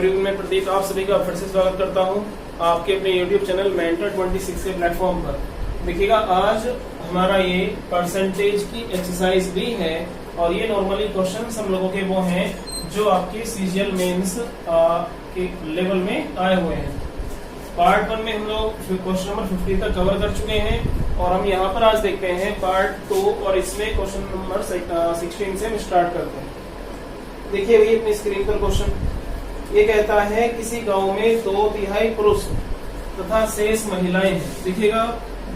Everyone, मैं प्रदीप आप सभी का फिर से स्वागत करता हूं आपके अपने YouTube चैनल मेंटर 26 के प्लेटफॉर्म पर। देखिएगा, आज हमारा ये परसेंटेज की एक्सरसाइज भी है और ये नॉर्मली क्वेश्चंस हम लोगों के वो हैं जो आपके सीजीएल मेंस के लेवल में आए हुए हैं। पार्ट 1 में हम लोग क्वेश्चन नंबर 50 तक कवर कर चुके हैं और हम यहाँ पर आज देखते हैं पार्ट 2 और इसमें क्वेश्चन नंबर 16 से हम स्टार्ट करते हैं। देखिए भैया अपनी स्क्रीन पर क्वेश्चन ये कहता है किसी गांव में 2/3 पुरुष तथा शेष महिलाएं हैं। देखिएगा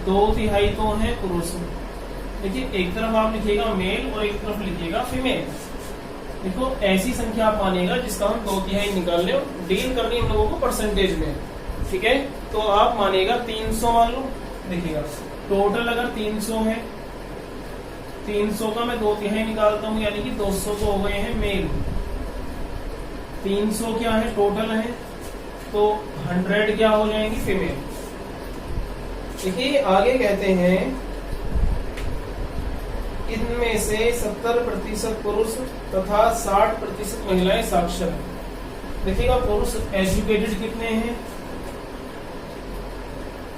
2/3 तो है पुरुष। देखिए एक तरफ आप लिखिएगा मेल और एक तरफ लिखिएगा फीमेल। देखो ऐसी संख्या आप मानिएगा जिसका हम 2/3 निकाल ले। डील करनी हम लोगों को परसेंटेज में, ठीक है। तो आप मानिएगा 300 मान लो। देखिएगा टोटल अगर 300 है, 300 का मैं 2/3 निकालता हूं यानी कि 200 तो हो गए हैं मेल। 300 क्या है टोटल है, तो 100 क्या हो जाएंगी फीमेल। देखिए आगे कहते हैं इनमें से 70% पुरुष तथा 60% महिलाएं साक्षर हैं। देखिएगा पुरुष एजुकेटेड कितने हैं,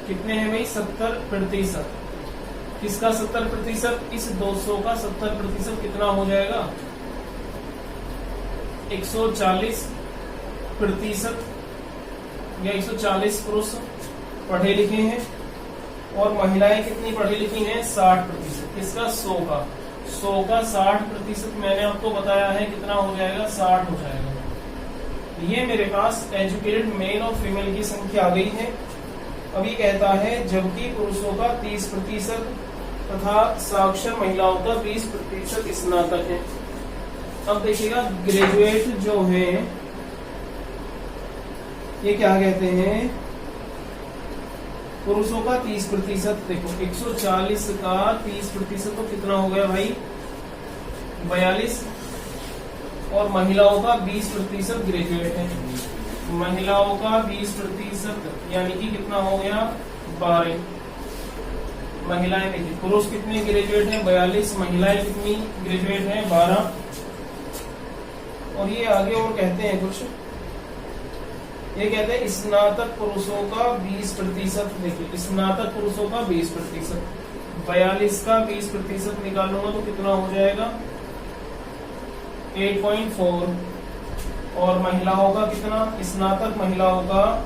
कितने हैं भाई 70%। किसका 70%? इस 200 का 70% कितना हो जाएगा 140% या 140 पुरुष पढ़े लिखे हैं और महिलाएं कितनी पढ़ी लिखी हैं 60%। किसका 100 का 60% मैंने आपको बताया है कितना हो जाएगा 60 हो जाएगा। ये मेरे पास एजुकेटेड मेल और फीमेल की संख्या आ गई है। अभी कहता है जबकि पुरुषों का 30% तथा साक्षर महिलाओं का 20% स्नातक है। अब देखिएगा ग्रेजुएट जो है ये क्या कहते हैं, पुरुषों का 30%। देखो 140 का 30% तो कितना हो गया भाई 42 और महिलाओं का 20% ग्रेजुएट है। महिलाओं का 20% यानी कि कितना हो गया 12। महिलाएं देखिए पुरुष कितने ग्रेजुएट हैं 42, महिलाएं कितनी ग्रेजुएट हैं 12। और ये आगे और कहते हैं कुछ, ये कहते हैं स्नातक पुरुषों का 20%। देखिए स्नातक पुरुषों का 20%, 42 का 20% निकालूंगा तो कितना हो जाएगा 8.4। और महिलाओं का कितना, स्नातक महिलाओं का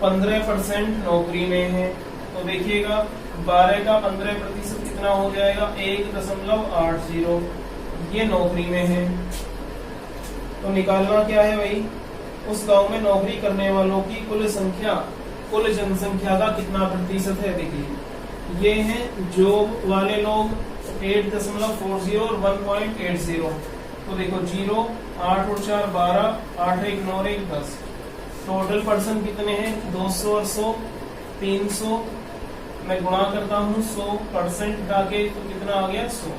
15% नौकरी में है। तो देखिएगा 12 का 15% कितना हो जाएगा 1.80। ये नौकरी में है। तो निकालना क्या है भाई, उस गांव में नौकरी करने वालों की कुल संख्या, कुल जनसंख्या का कितना प्रतिशत है। देखिए ये हैं जॉब वाले लोग 8.40 और 1.80। तो देखो 0, 8 और 4 12, 8 1 9 1 10। टोटल पर्सन कितने हैं 200 और 100 300। मैं गुणा करता हूँ 100% हटा के तो कितना आ गया 100।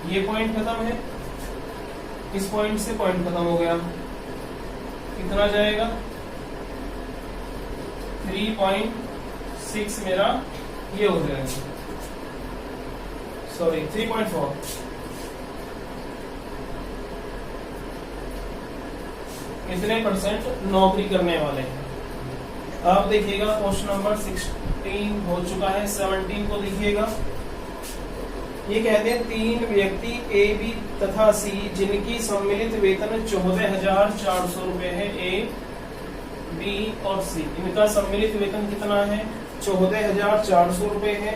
ये पॉइंट खत्म है, इस पॉइंट से पॉइंट खत्म हो गया। कितना जाएगा 3.6 मेरा ये हो जाएगा, सॉरी 3.4। कितने % नौकरी करने वाले हैं। आप देखिएगा क्वेश्चन नंबर 16 हो चुका है। 17 को देखिएगा, ये कहते हैं 3 व्यक्ति ए बी तथा सी जिनकी सम्मिलित वेतन 14,400 रुपए है। ए बी और सी इनका सम्मिलित वेतन कितना है 14,400 रुपए है।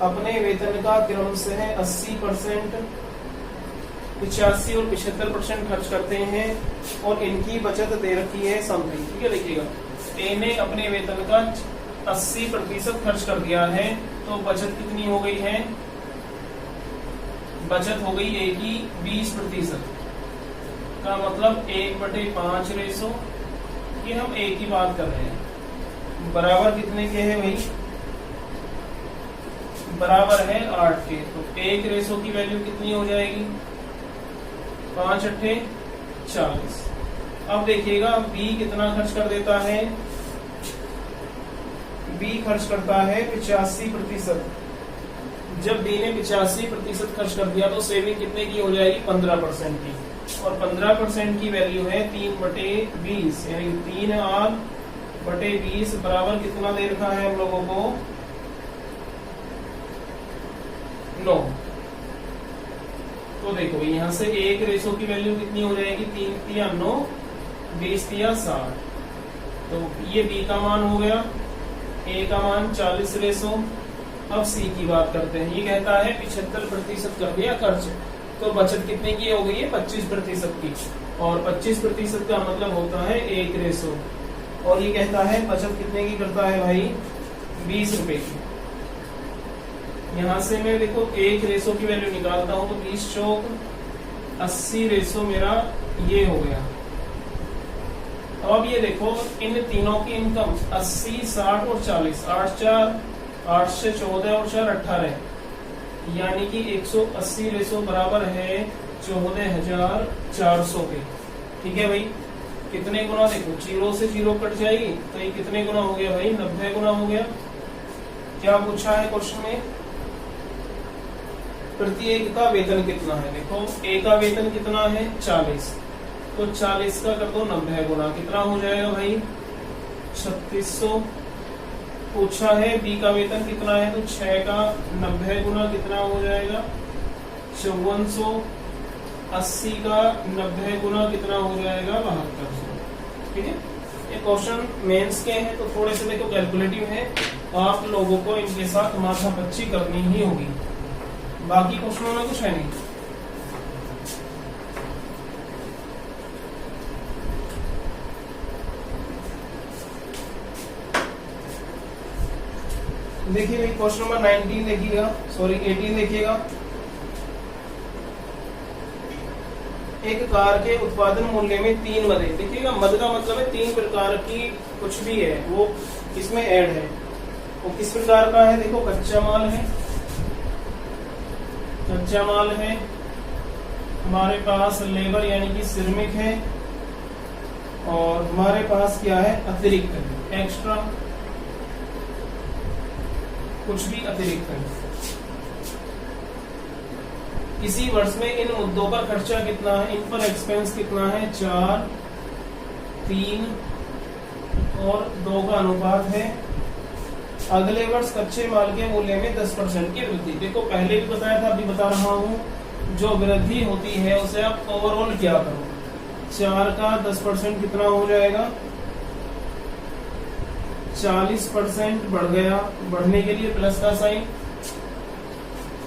अपने वेतन का क्रमशः 80%, 85 और 75% खर्च करते हैं और इनकी बचत दे रखी है समथिंग। ठीक है, देखिएगा ए ने अपने वेतन का 80% खर्च कर दिया है तो बचत कितनी हो गई है, बचत हो गई ए की 20% का मतलब 1/5 रेशो। ये हम ए की बात कर रहे हैं। बराबर कितने के हैं भाई, बराबर है 8 के। तो 1 रेशो की वैल्यू कितनी हो जाएगी 5 8 40। अब देखिएगा बी कितना खर्च कर देता है, बी खर्च करता है 85%। जब बी ने 85% खर्च कर दिया तो सेविंग कितने की हो जाएगी 15% की। और 15% की वैल्यू है 3/20, यानी 3r/20 बराबर कितना दे रखा है हम लोगों को 9। तो देखो यहां से एक रेशो की वैल्यू कितनी हो जाएगी, 3 × 9 20 × 60। तो ये बी का मान हो गया, ए का मान 40 रेशो। अब सी की बात करते हैं। ये कहता है 75% कर दिया खर्च, तो बचत कितने की हो गई है 25% की, और 25% का मतलब होता है 1 रेशो। और ये कहता है बचत कितने की करता है भाई 20 रुपए की। यहां से मैं देखो 1 रेशो की वैल्यू निकालता हूं तो 20 चौक 80 रेशो मेरा ये हो गया। अब ये देखो इन तीनों की इनकम 80, 60 और 40, 8 से 14 और 4 18, यानी कि 180 रेशो बराबर है 14,400 के। ठीक है भाई, कितने गुना देखो 0 से 0 कट जाएगी तो ये कितने गुना हो गया भाई 90 गुना हो गया। क्या पूछा है क्वेश्चन में, प्रति एक का वेतन कितना है। देखो ए का वेतन कितना है 40, तो 40 का कर दो 90 गुना, कितना हो जाएगा भाई 3600। पूछा है बी का वेतन कितना है, तो 6 का 90 गुना कितना हो जाएगा 5400। 80 का 90 गुना कितना हो जाएगा 7200। ठीक है, ये क्वेश्चन मेंस के हैं तो थोड़े से देखो कैलकुलेटिव है, आप लोगों को इनके साथ माथा पच्ची करनी ही होगी, बाकी क्वेश्चनों में कुछ है नहीं। देखिए भाई क्वेश्चन नंबर 19 देखिएगा, सॉरी 18 देखिएगा। एक कार के उत्पादन मूल्य में 3 मदें, देखिएगा मद का मतलब है 3 प्रकार की कुछ भी है वो इसमें ऐड है। वो किस प्रकार का है, देखो कच्चा माल है, कच्चा माल है, हमारे पास लेबर यानी कि श्रमिक है, और हमारे पास क्या है अतिरिक्त एक्स्ट्रा, कुछ भी अतिरिक्त है। इसी वर्ष में इन मुद्दों पर खर्चा कितना है, इन पर एक्सपेंस कितना है 4, 3 और 2 का अनुपात है। अगले वर्ष कच्चे माल के मूल्य में 10% की वृद्धि। देखो पहले भी बताया था, अभी बता रहा हूं, जो वृद्धि होती है उसे आप ओवरऑल क्या करो, 4 का 10% कितना हो जाएगा 40% बढ़ गया, बढ़ने के लिए प्लस का साइन।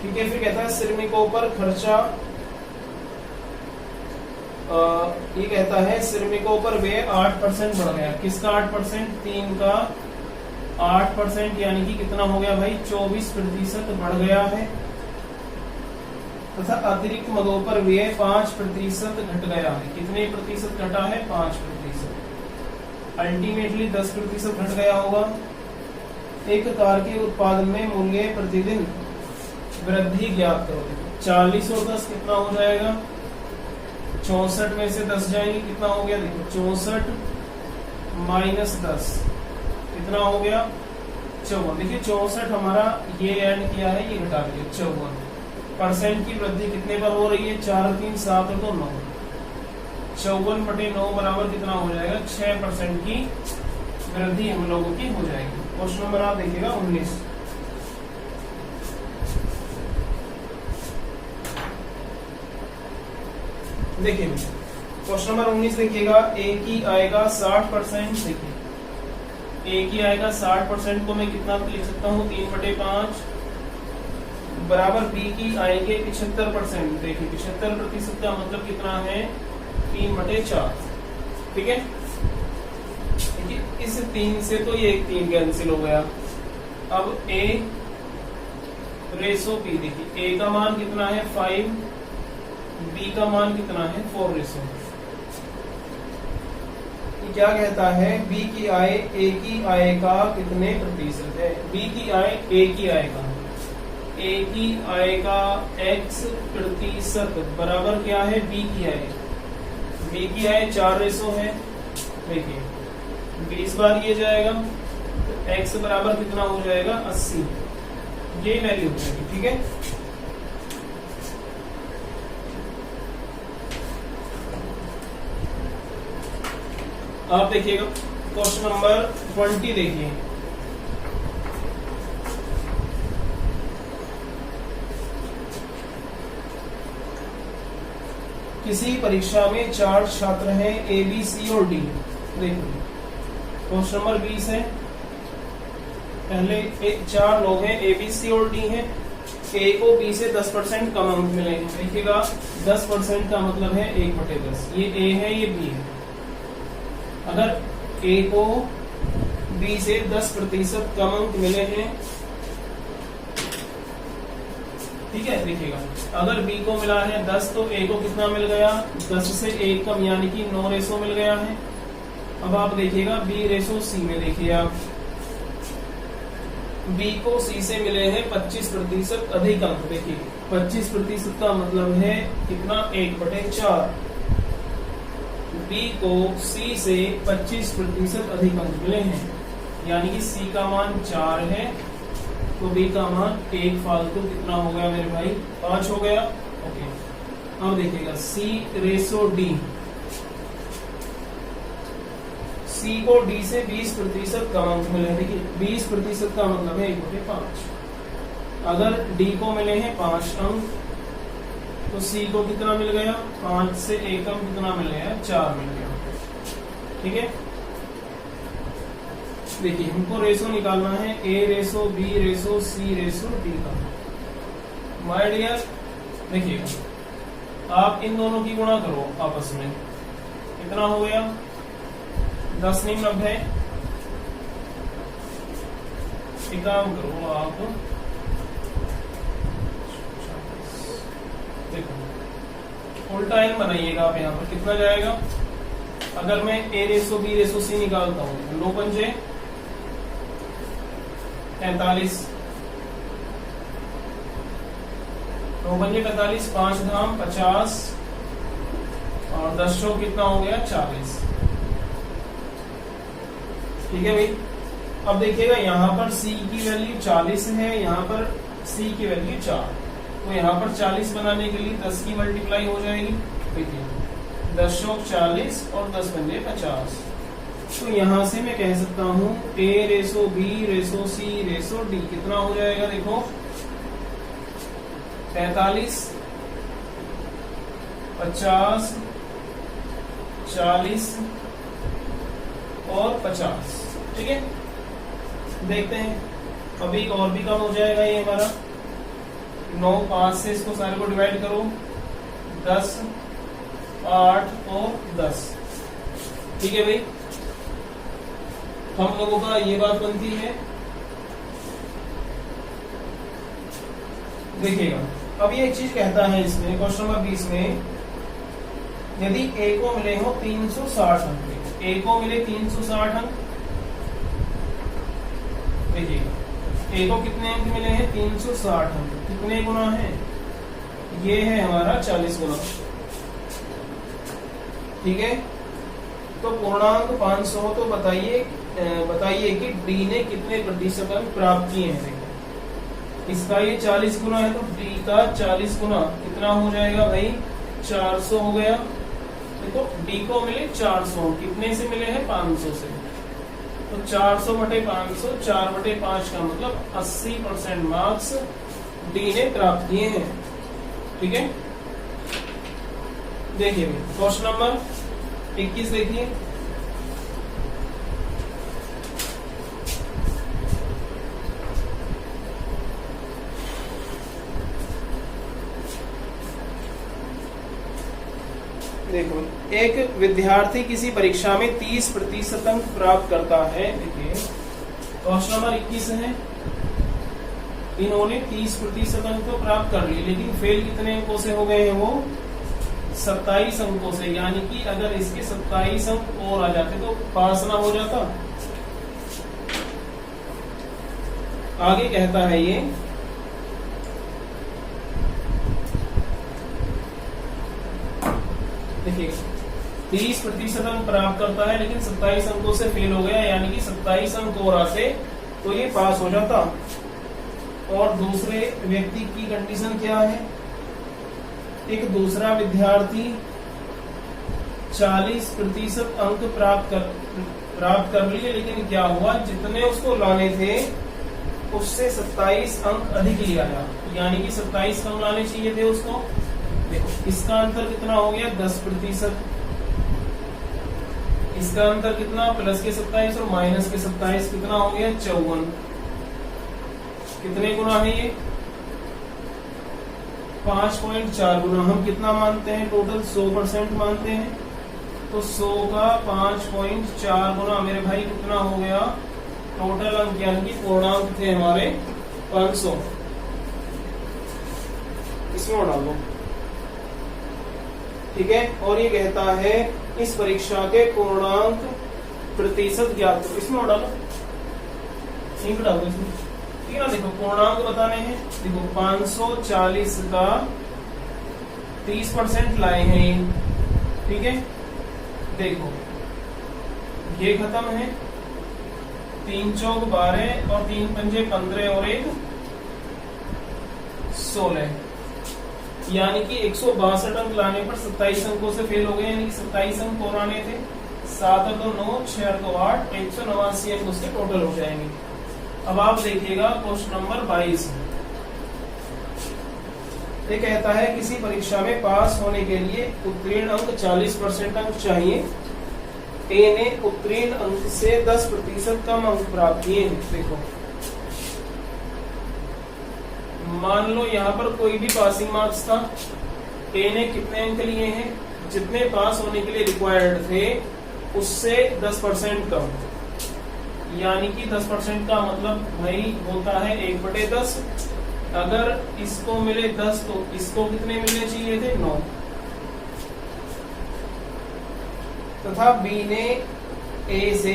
ठीक है, फिर कहता है श्रमिकों पर खर्चा, ये कहता है श्रमिकों पर व्यय 8% बढ़ गया। किसका 8%, 3 का 8%, यानी कि कितना हो गया भाई 24% बढ़ गया है। तथा अतिरिक्त मदों पर व्यय 5% घट गया है। कितने प्रतिशत घटा है 5%, अल्टीमेटली 10% घट गया होगा। एक कार के उत्पादन में मूल्य प्रतिदिन वृद्धि ज्ञात करो। 40 और 10 कितना हो जाएगा 64 में से 10 जाएंगे, कितना हो गया देखो 64 माइनस 10 कितना हो गया 54। देखिए 64 हमारा ये ऐड किया है, ये घटा दिया 54%। की वृद्धि कितने पर हो रही है 4, 3, 7 और 2 9। 54/9 बराबर कितना हो जाएगा 6% की वृद्धि हम लोगों की हो जाएगी। क्वेश्चन नंबर आप देखिएगा 19। देखिए क्वेश्चन नंबर 19 देखिएगा, ए की आएगा 60%। देखिए ए की आएगा 60% को मैं कितना लिख सकता हूँ 3/5 बराबर बी की आएंगे 75%। देखिए 75% का मतलब कितना है 3/4। ठीक है, देखिए इस 3 से तो ये 3 कैंसिल हो गया। अब ए रेशो बी, देखिए ए का मान कितना है 5, बी का मान कितना है 4 रेशो। क्या कहता है बी की आय ए की आय का कितने प्रतिशत है, बी की आय ए की आय का, ए की आय का x% बराबर क्या है बी की आय। बी की आय 4 रेशो है, देखिए 20 बार ये जाएगा तो x बराबर कितना हो जाएगा 80, ये वैल्यू हो जाएगी। ठीक है, आप देखिएगा क्वेश्चन नंबर 20 देखिए। किसी परीक्षा में 4 छात्र हैं ए, बी, सी और डी। देखिए क्वेश्चन नंबर 20 है। पहले 4 लोग हैं, ए, बी, सी और डी हैं। ए को बी से 10% कम अंक मिलेंगे। देखिएगा 10% का मतलब है 1/10। ये ए है, ये बी है। अगर ए को बी से 10% कम अंक मिले हैं, ठीक है, देखिएगा अगर बी को मिला है 10 तो ए को कितना मिल गया, 10 से 1 कम यानी कि 9 रेशो मिल गया है। अब आप देखिएगा बी रेशो सी में देखिए आप, बी को सी से मिले हैं 25% अधिक अंक। देखिए 25% का मतलब है कितना, 1/4। बी को सी से 25% अधिक अंक मिले हैं, यानी कि सी का मान 4 है तो बी का मान 1 फालतू कितना हो गया मेरे भाई, 5 हो गया। ओके, अब देखिएगा सी रेशो डी, सी को डी से 20% कम अंक मिले। देखिए 20% का मतलब है 1/5। अगर डी को मिले हैं 5 अंक तो सी को कितना मिल गया, 5 से 1 अंक कितना मिल गया, 4 मिल गया। ठीक है, देखिए हमको रेशो निकालना है ए रेशो बी रेशो सी रेशो डी का। माय डियर देखिएगा आप इन दोनों की गुणा करो आपस में, कितना हो गया, 10 नहीं 90। एक काम करो आप, देखो उल्टा एन बनाइएगा आप। यहाँ पर कितना जाएगा, अगर मैं ए रेशो बी रेशो सी निकालता हूँ, 9 पंजे 45, 9 पंजे 45, 5 धाम 50 और 10 चौक कितना हो गया, 40। ठीक है भाई। अब देखिएगा यहाँ पर C की वैल्यू 40 है, यहाँ पर C की वैल्यू 4, तो यहाँ पर 40 बनाने के लिए 10 की मल्टीप्लाई हो जाएगी। देखिए 10 चौक 40 और 10 पंजे 50। तो यहां से मैं कह सकता हूं ए रेशो बी रेशो सी रेशो डी कितना हो जाएगा, देखो 45, 50, 40 और 50। ठीक है, देखते हैं अभी और भी कम हो जाएगा ये हमारा। 9 5 से इसको सारे को डिवाइड करो, 10 8 और 10। ठीक है भाई, हम लोगों का ये बात बनती है। देखिएगा अब ये एक चीज कहता है इसमें क्वेश्चन नंबर 20 में, यदि ए को मिले हो 360 अंक, ए को मिले 360 अंक। देखिएगा ए को कितने अंक मिले हैं, 360 अंक। कितने गुना है, ये है हमारा 40 गुना। ठीक है, तो पूर्णांक 500, तो बताइए कि डी ने कितने प्रतिशत अंक प्राप्त किए हैं। देखो इसका ये 40 गुना है तो डी का 40 गुना कितना हो जाएगा भाई, 400 हो गया। देखो डी को मिले 400, कितने से मिले हैं, 500 से। तो 400 बटे 500, 4/5 का मतलब 80% मार्क्स डी ने प्राप्त किए हैं। ठीक है, देखिए क्वेश्चन नंबर 21 देखिए। देखो एक विद्यार्थी किसी परीक्षा में 30% अंक प्राप्त करता है। देखिए क्वेश्चन नंबर 21 है, इन्होंने 30% अंक तो प्राप्त कर लिए, लेकिन फेल कितने अंकों से हो गए हैं, वो 27 अंकों से। यानी कि अगर इसके 27 अंक और आ जाते तो पास ना हो जाता। आगे कहता है ये, देखिए 30% अंक प्राप्त करता है लेकिन 27 अंकों से फेल हो गया, यानी कि 27 अंक और आते तो ये पास हो जाता। और दूसरे व्यक्ति की कंडीशन क्या है, एक दूसरा विद्यार्थी 40% अंक प्राप्त कर लिए, लेकिन क्या हुआ, जितने उसको लाने थे उससे 27 अंक अधिक ले आया, यानी कि 27 कम लाने चाहिए थे उसको। देखो इसका अंतर कितना हो गया, 10%। इसका अंतर कितना, प्लस के 27 और माइनस के 27 कितना हो गया, 54। कितने गुना है ये, 5.4 गुना। हम कितना मानते हैं, टोटल 100% मानते हैं, तो 100 का 5.4 गुना मेरे भाई कितना हो गया, टोटल अंक यानी कि पूर्णांक थे हमारे 500। इसमें डाल दो, ठीक है। और ये कहता है इस परीक्षा के पूर्णांक प्रतिशत ज्ञात करो। इसमें डालो, ठीक डालो इसमें, ठीक है ना। देखो पूर्णांक बताने हैं, देखो 540 का 30% लाए हैं ये, ठीक है। देखो ये खत्म है, 3 चौक 12 और 3 पंजे 15 और 1 16, यानी कि 162 अंक लाने पर 27 अंकों से फेल हो गए, यानी कि 27 अंक और आने थे। 7 और 2 9, 6 और 2 8, 189 अंक उसके टोटल हो जाएंगे। अब आप देखिएगा क्वेश्चन नंबर 22। ये कहता है किसी परीक्षा में पास होने के लिए उत्तीर्ण अंक 40% अंक चाहिए। ए ने उत्तीर्ण अंक से 10% कम अंक प्राप्त किए हैं। देखो मान लो यहाँ पर कोई भी पासिंग मार्क्स था, ए ने कितने अंक लिए हैं, जितने पास होने के लिए रिक्वायर्ड थे उससे 10% कम, यानी कि 10% का मतलब भाई होता है 1/10। अगर इसको मिले 10 तो इसको कितने मिलने चाहिए थे, 9। तथा बी ने ए से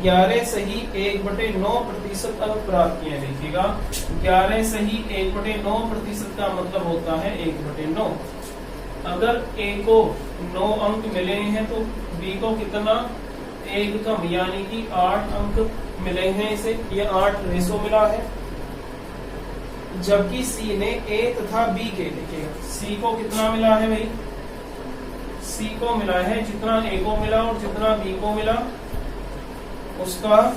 11 सही 1/9% अंक प्राप्त किए। देखिएगा 11 सही 1/9% का मतलब होता है 1/9। अगर ए को 9 अंक मिले हैं तो बी को कितना, 1 कम, यानी कि 8 अंक मिले हैं इसे, ये 8 रेशो मिला है। जबकि सी ने ए तथा बी के, देखिएगा सी को कितना मिला है भाई, सी को मिला है जितना ए को मिला और जितना बी को मिला उसका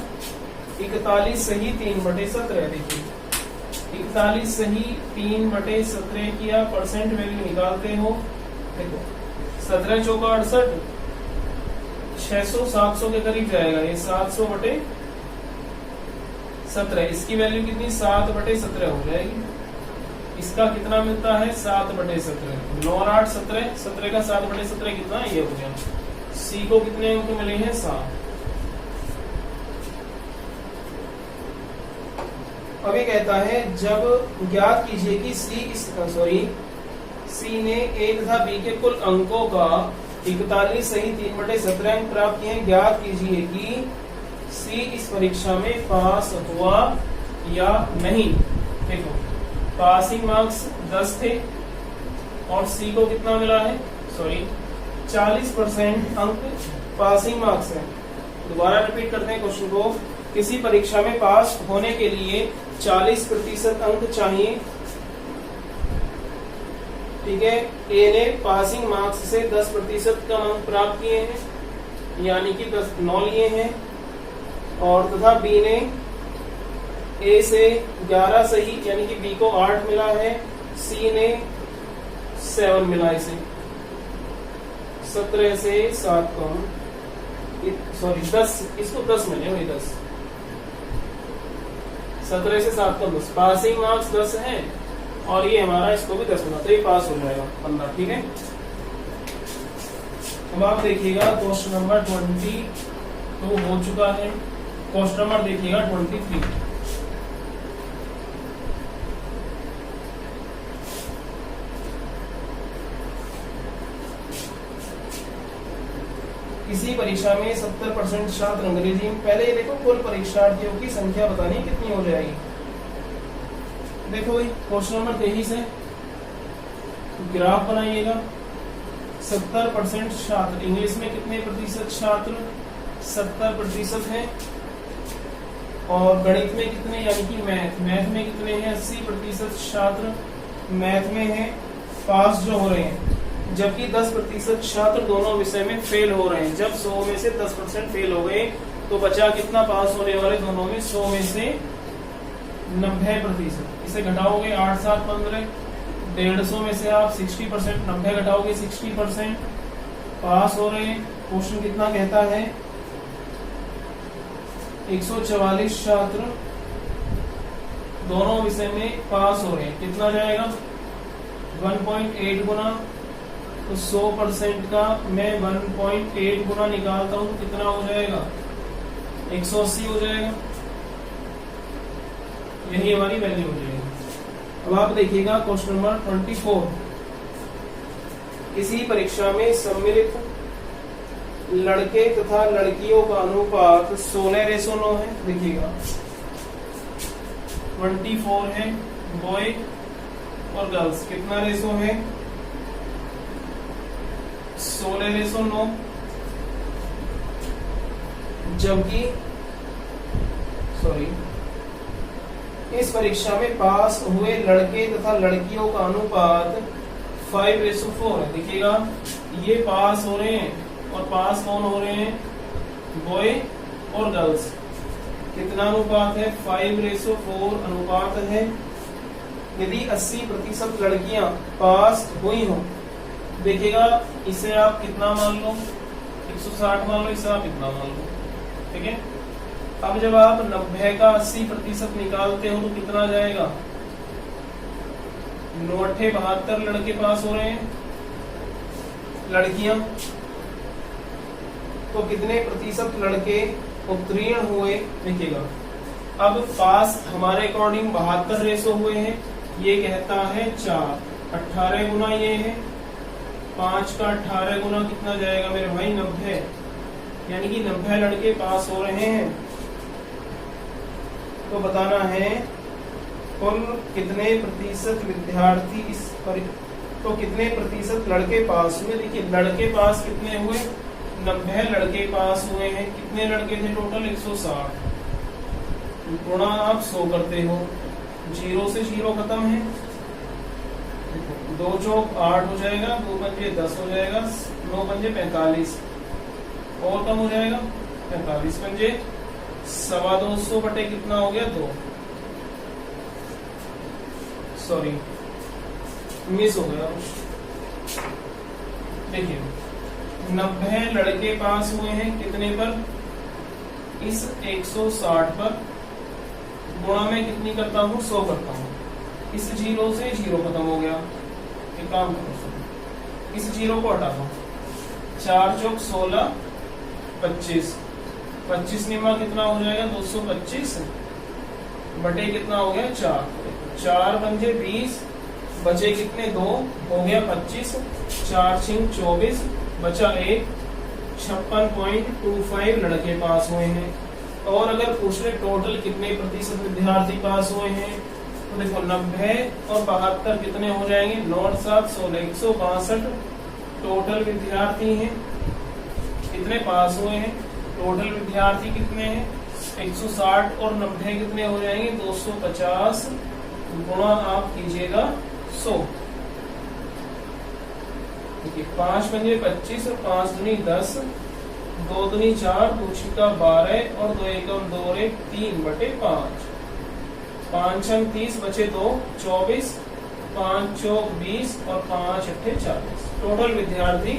41 सही 3/17। देखिए 41 सही 3/17 किया, परसेंट वैल्यू निकालते हो। देखो 17 चौका 68, 600 700 के करीब जाएगा ये, 700/17। इसकी वैल्यू कितनी, 7/17 हो जाएगी। इसका कितना मिलता है, 7/17। 9 और 8 17, 17 का 7/17 कितना, ये हो गया। सी को कितने अंक मिले हैं, 7। अब ये कहता है जब ज्ञात कीजिए कि सी ने ए तथा बी के कुल अंकों का 41 सही 3/17 अंक प्राप्त किए। ज्ञात कीजिए कि सी इस परीक्षा में पास हुआ या नहीं। देखो पासिंग मार्क्स 10 थे और सी को कितना मिला है, 40% अंक पासिंग मार्क्स है। दोबारा रिपीट करते हैं क्वेश्चन को। किसी परीक्षा में पास होने के लिए 40% अंक चाहिए, ठीक है। ए ने पासिंग मार्क्स से 10% कम अंक प्राप्त किए हैं, यानी कि 9 लिए हैं। और तथा बी ने ए से 11 सही, यानी कि बी को 8 मिला है, सी ने 7 मिला इसे। 17 से 7 कम, 10, इसको 10 मिले वही 10। 17 से 7 कम 10, पासिंग मार्क्स 10 है और ये हमारा इसको भी 10 मिला, तो ये पास हो जाएगा 15, ठीक है। अब आप देखिएगा क्वेश्चन नंबर 22 हो चुका है। क्वेश्चन नंबर देखिएगा 23। किसी परीक्षा में 70% छात्र अंग्रेजी में, पहले ये देखो कुल परीक्षार्थियों की संख्या बतानी कितनी हो जाएगी। देखो भाई क्वेश्चन नंबर 23 है, ग्राफ बनाइएगा। 70% छात्र, इंग्लिश में कितने प्रतिशत छात्र, 70% है। और गणित में कितने, यानी कि मैथ में कितने हैं, 80% छात्र मैथ में है पास जो हो रहे हैं। जबकि 10% छात्र दोनों विषय में फेल हो रहे हैं। जब 100 में से 10% फेल हो गए तो बचा कितना पास होने वाले दोनों में? 100 में से 90%। इसे घटाओगे 8 7 15, 150 में से आप 60%, 90 घटाओगे 60%, पास हो रहे हैं। क्वेश्चन कितना कहता है? 144 छात्र दोनों विषय में पास हो रहे हैं। कितना जाएगा? 1.8 गुना, तो 100% का मैं 1.8 गुना निकालता हूं तो कितना हो जाएगा? 180 हो जाएगा। यही हमारी वैल्यू हो जाएगी। अब आप देखिएगा क्वेश्चन नंबर 24। किसी परीक्षा में सम्मिलित लड़के तथा लड़कियों का अनुपात 16:9 है। देखिएगा 24 है बॉय और गर्ल्स, कितना रेशो है? 16:9। जबकि इस परीक्षा में पास हुए लड़के तथा लड़कियों का अनुपात 5:4 है। देखिएगा ये पास हो रहे हैं और पास कौन हो रहे हैं? बॉय और गर्ल्स। कितना अनुपात है? 5:4 अनुपात है। यदि 80% लड़कियां पास हुई हो, देखिएगा इसे आप कितना मान लो? 160 मान लो, इसे आप इतना मान लो। ठीक है। अब जब आप 90 का 80% निकालते हो तो कितना जाएगा? 9 72 लड़के पास हो रहे हैं, लड़कियां तो कितने प्रतिशत लड़के उत्तीर्ण हुए? देखिएगा अब पास हमारे अकॉर्डिंग 72 रेशो हुए हैं। ये कहता है 4, 18 गुना ये है, 5 का 18 गुना कितना जाएगा मेरे भाई? 90। यानी कि 90 लड़के पास हो रहे हैं। तो बताना है कुल कितने प्रतिशत विद्यार्थी इस तो कितने प्रतिशत लड़के पास हुए? देखिए लड़के पास कितने हुए? 90 लड़के पास हुए हैं। कितने लड़के थे टोटल? 160। गुणा आप 100 करते हो, 0 से 0 खत्म है, 2 चौक 8 हो जाएगा, 2 पंजे 10 हो जाएगा, 9 पंजे 45 और कम हो जाएगा 45 पंजे 250 बटे कितना हो गया? 2। सॉरी मिस हो गया। देखिए 90 लड़के पास हुए हैं कितने पर? इस 160 पर। गुणा में कितनी करता हूँ? 100 करता हूँ। इस 0 से 0 खत्म हो गया। एक काम करो, इस 0 को हटा दो, 4 चौक 16 25, 25 निमा कितना हो जाएगा? 225 बटे कितना हो गया? 4, 4 पंजे 20, बचे कितने? 2 हो गया 25, 4 छिंग 24, बचा 1, 56.25 लड़के पास हुए हैं। और अगर पूछ रहे टोटल कितने प्रतिशत विद्यार्थी पास हुए हैं तो देखो 90 और 72 कितने हो जाएंगे? 9 7 16 162 टोटल विद्यार्थी हैं। कितने पास हुए हैं? टोटल विद्यार्थी कितने हैं? 160 और 90 कितने हो जाएंगे? 250 गुणा आप कीजिएगा 100। देखिए 5 पंजे 25 और 5 दूनी 10, 2 दूनी 4, 2 छिक्का 12 और 2 एकम 2 और 1 3 बटे 5, 5 छंग 30 बचे 2 24, 5 चौक 20 और 5 अट्ठे 40। टोटल विद्यार्थी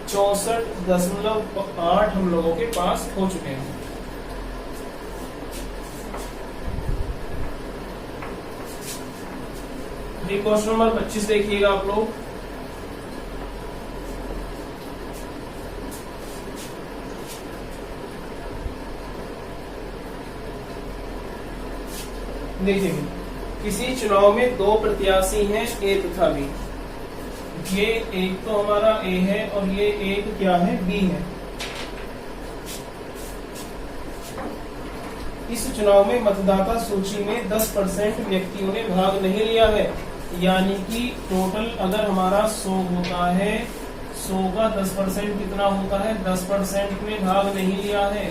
64.8 हम लोगों के पास हो चुके हैं। क्वेश्चन नंबर 25 देखिएगा आप लोग। देखिए किसी चुनाव में 2 प्रत्याशी हैं ए तथा बी। ये एक तो हमारा ए है और ये एक क्या है? बी है। इस चुनाव में मतदाता सूची में 10% व्यक्तियों ने भाग नहीं लिया है। यानी कि टोटल अगर हमारा 100 होता है, 100 का 10% कितना होता है? 10% ने भाग नहीं लिया है।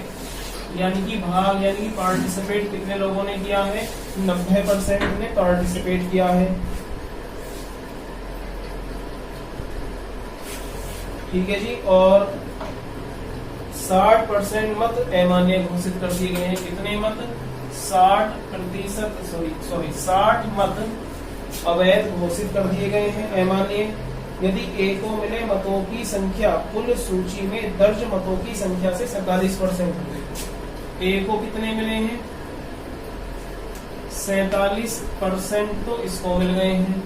यानी कि भाग यानी कि पार्टिसिपेट कितने लोगों ने किया है? 90% ने पार्टिसिपेट किया है। ठीक है जी। और 60% मत अमान्य घोषित कर दिए गए हैं। कितने मत? 60 मत अवैध घोषित कर दिए गए हैं, अमान्य। यदि ए को मिले मतों की संख्या कुल सूची में दर्ज मतों की संख्या से 47% होगी। ए को कितने मिले हैं? 47% तो इसको मिल गए हैं,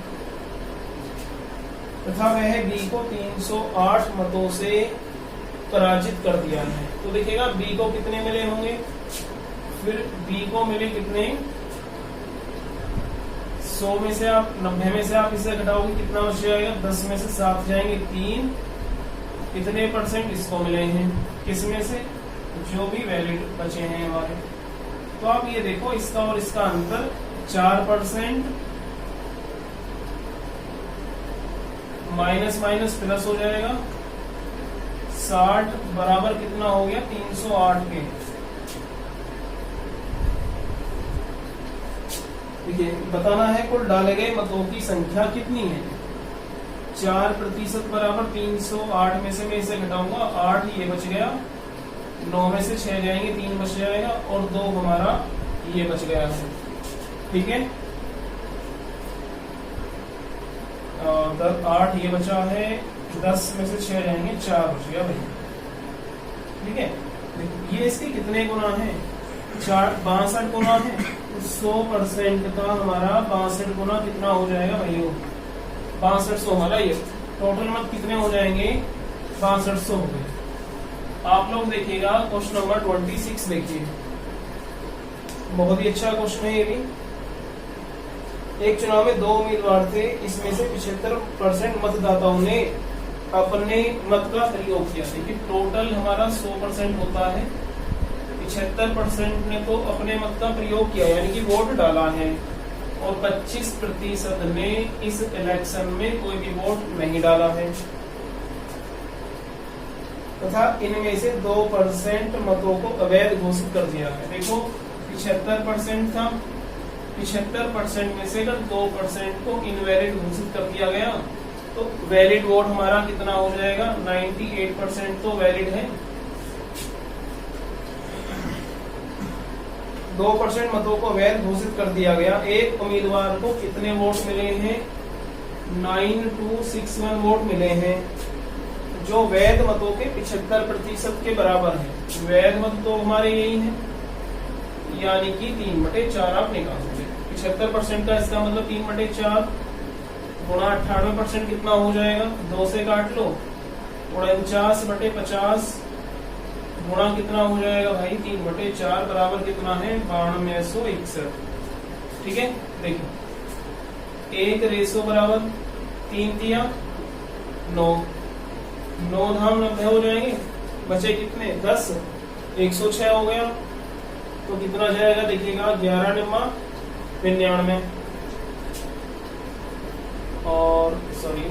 तथा वह बी को 308 मतों से पराजित कर दिया है। तो देखिएगा बी को कितने मिले होंगे, फिर बी को मिले कितने? 100 में से आप 90 में से आप इसे घटाओगे कितना बच जाएगा? 10 में से 7 जाएंगे 3। कितने % इसको मिले हैं? किसमें से? जो भी वैलिड बचे हैं हमारे। तो आप ये देखो इसका और इसका अंतर 4%, माइनस माइनस प्लस हो जाएगा। 60 बराबर कितना हो गया? 308 के। देखिए बताना है कुल डाले गए मतों की संख्या कितनी है। 4% बराबर 308 में से मैं इसे घटाऊंगा 8, ये बच गया। 9 में से 6 जाएंगे 3 बच जाएगा, और 2 हमारा ये बच गया है। ठीक है, 8 ये बचा है, 10 में से 6 जाएंगे 4 बच गया भाई। ठीक है, ये इसके कितने गुना है? 62 गुना है। 100% का हमारा 62 गुना कितना हो जाएगा भाइयों? 6200 हमारा ये टोटल मत कितने हो जाएंगे? 6200 हो गए। आप लोग देखिएगा क्वेश्चन नंबर 26 देखिए, बहुत ही अच्छा क्वेश्चन है ये भी। एक चुनाव में 2 उम्मीदवार थे, इसमें से 75% मतदाताओं ने अपने मत का प्रयोग किया। देखिए टोटल हमारा 100% होता है, 75% ने तो अपने मत का प्रयोग किया यानी कि वोट डाला है, और 25% ने इस इलेक्शन में कोई भी वोट नहीं डाला है, तथा इनमें से 2% मतों को अवैध घोषित कर दिया है। देखो 75% था, 75% में से अगर 2% को इनवैलिड घोषित कर दिया गया तो वैलिड वोट हमारा कितना हो जाएगा? 98% तो वैलिड है। 2% मतों को अवैध घोषित कर दिया गया। एक उम्मीदवार को कितने वोट मिले हैं? 9261 वोट मिले हैं, जो वैध मतों के 75% के बराबर है। वैध मत तो हमारे यही है, यानी कि 3/4 आप निकालोगे। 75% का इसका मतलब 3/4 गुणा 98% कितना हो जाएगा? 2 से काट लो, 49/50 गुणा कितना हो जाएगा भाई? 3/4 बराबर कितना है? 9261। ठीक है, देखो 1 रेशो बराबर 3 दिया 9, 9 धाम 90 हो जाएंगे, बचे कितने? 10, 106 हो गया। तो कितना जाएगा देखिएगा? 11 निम्मा 99, और सॉरी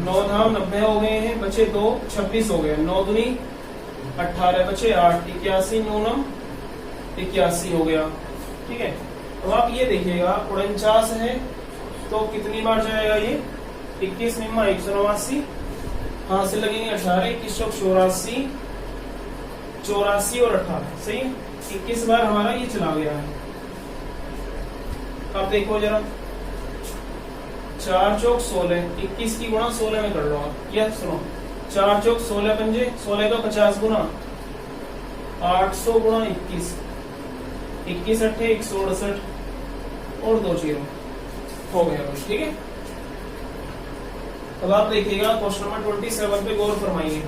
9 धाम 90 हो गए हैं, बचे 2, 26 हो गए। 9 दूनी 18, बचे 8, 81, 9 9 81 हो गया। ठीक है, तो आप ये देखिएगा 49 है तो कितनी बार जाएगा ये? 21 निम्मा 189, हाथ से लगेंगे 18, 21 चौक 84, 84 और 18, सही है। 21 बार हमारा ये चला गया है। अब देखो जरा, 4 चौक 16, 21 की गुणा 16 में कर लो आप। यह सुनो, 4 चौक 16 पंजे, 16 का 50 गुना 800 गुणा 21, 21 8 168 और 2 0 हो गया। ठीक है, अब आप देखिएगा क्वेश्चन नंबर 27 पे गौर फरमाइए।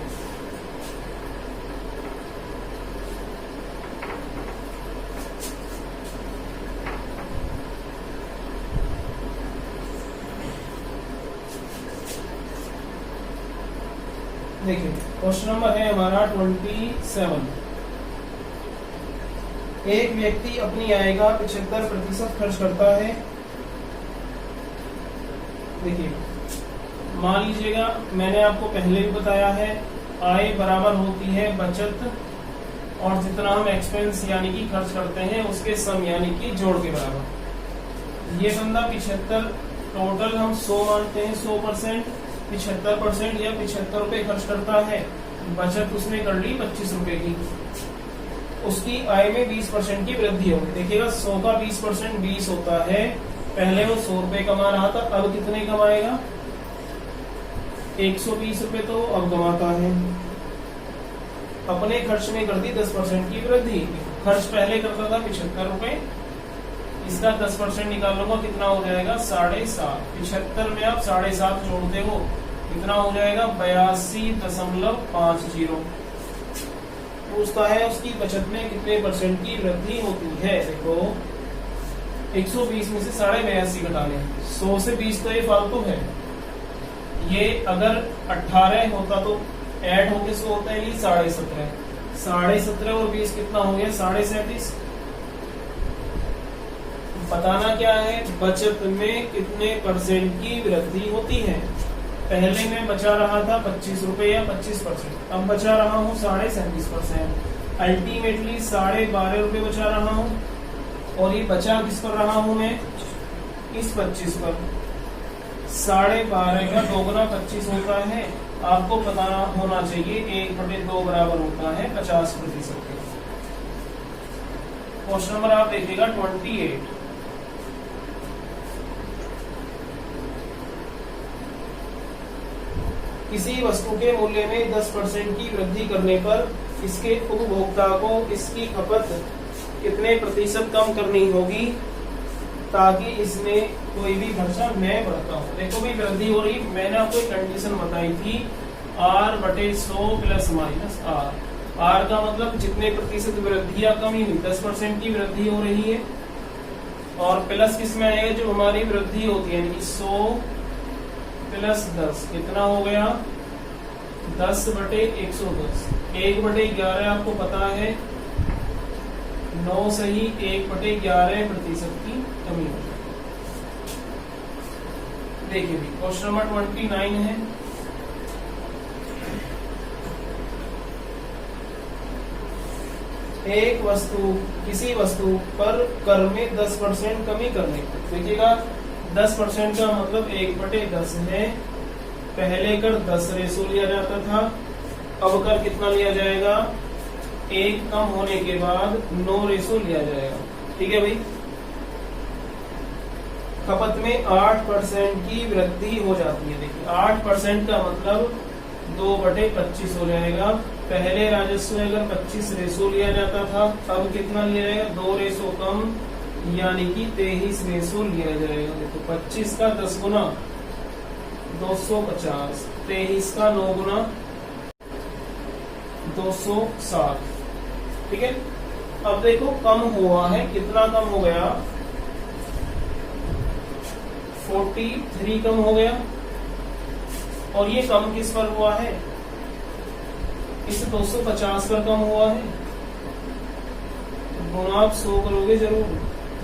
देखिए क्वेश्चन नंबर है हमारा 27। एक व्यक्ति अपनी आय का 75% खर्च करता है। देखिए मान लीजिएगा, मैंने आपको पहले भी बताया है, आय बराबर होती है बचत और जितना हम एक्सपेंस यानी कि खर्च करते हैं उसके सम यानी कि जोड़ के बराबर। ये बंदा 75, टोटल हम 100 मानते हैं 100%, 75% या 75 रुपए खर्च करता है, बचत उसने कर ली 25 रुपए की, उसकी आय में 20% की वृद्धि होगी। देखिएगा 100 का 20% 20 होता है। पहले वो 100 रुपए कमा रहा था, अब कितने कमाएगा? 120 रुपए तो अब कमाता है। अपने खर्च में कर दी 10% की वृद्धि। खर्च पहले करता था 75 रुपए, इसका 10% निकाल लूंगा, कितना हो जाएगा? 7.5। 75 में आप 7.5 जोड़ते हो, कितना हो जाएगा? 82.50। पूछता है उसकी बचत में कितने % की वृद्धि होती है। देखो 120 में से 82.5 घटा लें, 100 से 20 तो ये फालतू है। ये अगर 18 होता तो ऐड होके 100 होता है, ये 17.5। 17.5 और 20 कितना हो गया? 37.5। बताना क्या है? बचत में कितने % की वृद्धि होती है। पहले मैं बचा रहा था 25 रुपए या 25%, अब बचा रहा हूँ 37.5%। अल्टीमेटली 12.5 रुपए बचा रहा हूँ, और ये बचा किस पर रहा हूँ मैं? इस 25 पर। 12.5 का दोगुना 25 होता है। आपको पता होना चाहिए 1/2 बराबर होता है 50% के। क्वेश्चन नंबर आप देखिएगा 28। किसी वस्तु के मूल्य में 10% की वृद्धि करने पर इसके उपभोक्ता को इसकी खपत कितने % कम करनी होगी ताकि इसमें कोई भी खर्चा न बढ़ता हो। देखो भाई वृद्धि हो रही, मैंने आपको एक कंडीशन बताई थी R/100 ±R। R का मतलब जितने % वृद्धि या कमी हुई, 10% की वृद्धि हो रही है, और प्लस किसमें आएगा? जो हमारी वृद्धि होती है, यानी 100 + 10 कितना हो गया? 10/110। 1/11 आपको पता है 9 सही 1/11% की कमी हो जाए। देखिए भी क्वेश्चन नंबर 29 है। एक वस्तु किसी वस्तु पर कर में 10% कमी करने को, देखिएगा 10% का मतलब 1/10 है। पहले कर 10 रेशो लिया जाता था, अब कर कितना लिया जाएगा? 1 कम होने के बाद 9 रेशो लिया जाएगा। ठीक है भाई। खपत में 8% की वृद्धि हो जाती है। देखिए 8% का मतलब 2/25 हो जाएगा। पहले राजस्व अगर 25 रेशो लिया जाता था, अब कितना लिया जाएगा? 2 रेशो कम, यानी कि 23 रेशो लिया जाएगा। देखो 25 का 10 गुना 250, 23 का 9 गुना 260। ठीक है। अब देखो कम हुआ है, कितना कम हो गया? 43 कम हो गया। और ये कम किस पर हुआ है? इस 250 पर कम हुआ है। गुना आप 100 करोगे जरूर,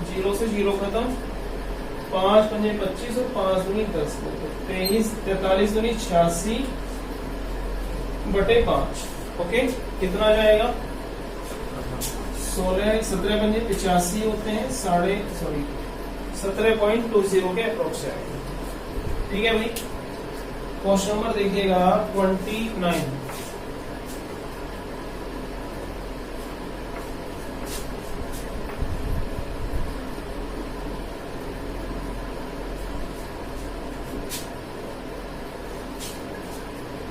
0 से 0 खत्म, 5 × 5 = 25 और 5 × 10 23, 43 × 86/5। ओके, कितना जाएगा? 16, 17 × 85 होते हैं, 17.20 के अप्रोक्स आएगा। ठीक है भाई। क्वेश्चन नंबर देखिएगा 29।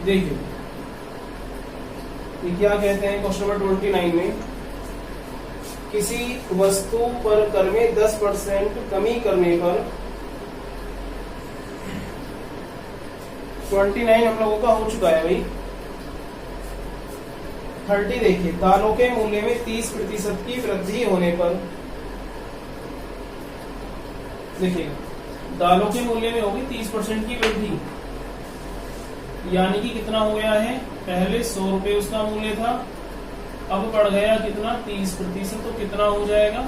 देखिए ये क्या कहते हैं क्वेश्चन नंबर 29 में, किसी वस्तु पर कर में 10% कमी करने पर 29 हम लोगों का हो चुका है भाई। 30 देखिए, दालों के मूल्य में 30% की वृद्धि होने पर, देखिए दालों के मूल्य में होगी 30% की वृद्धि, यानी कि कितना हो गया है? पहले 100 रुपए उसका मूल्य था, अब बढ़ गया कितना? 30%। तो कितना हो जाएगा?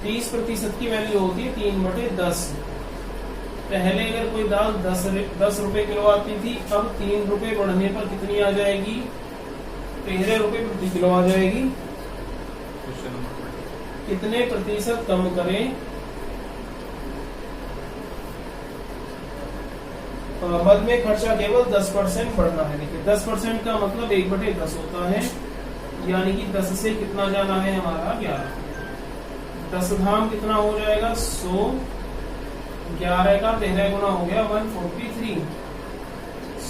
30% की वैल्यू होती है 3/10। पहले अगर कोई दाल 10 रुपए किलो आती थी, अब 3 रुपए बढ़ने पर कितनी आ जाएगी? 13 रुपए प्रति किलो आ जाएगी। कितने प्रतिशत कम करें मद में खर्चा केवल 10% बढ़ना है। देखिए 10% का मतलब 1/10 होता है, यानी कि 10 से कितना जाना है हमारा 11। 10 धाम कितना हो जाएगा 100, 11 का 13 गुना हो गया 143।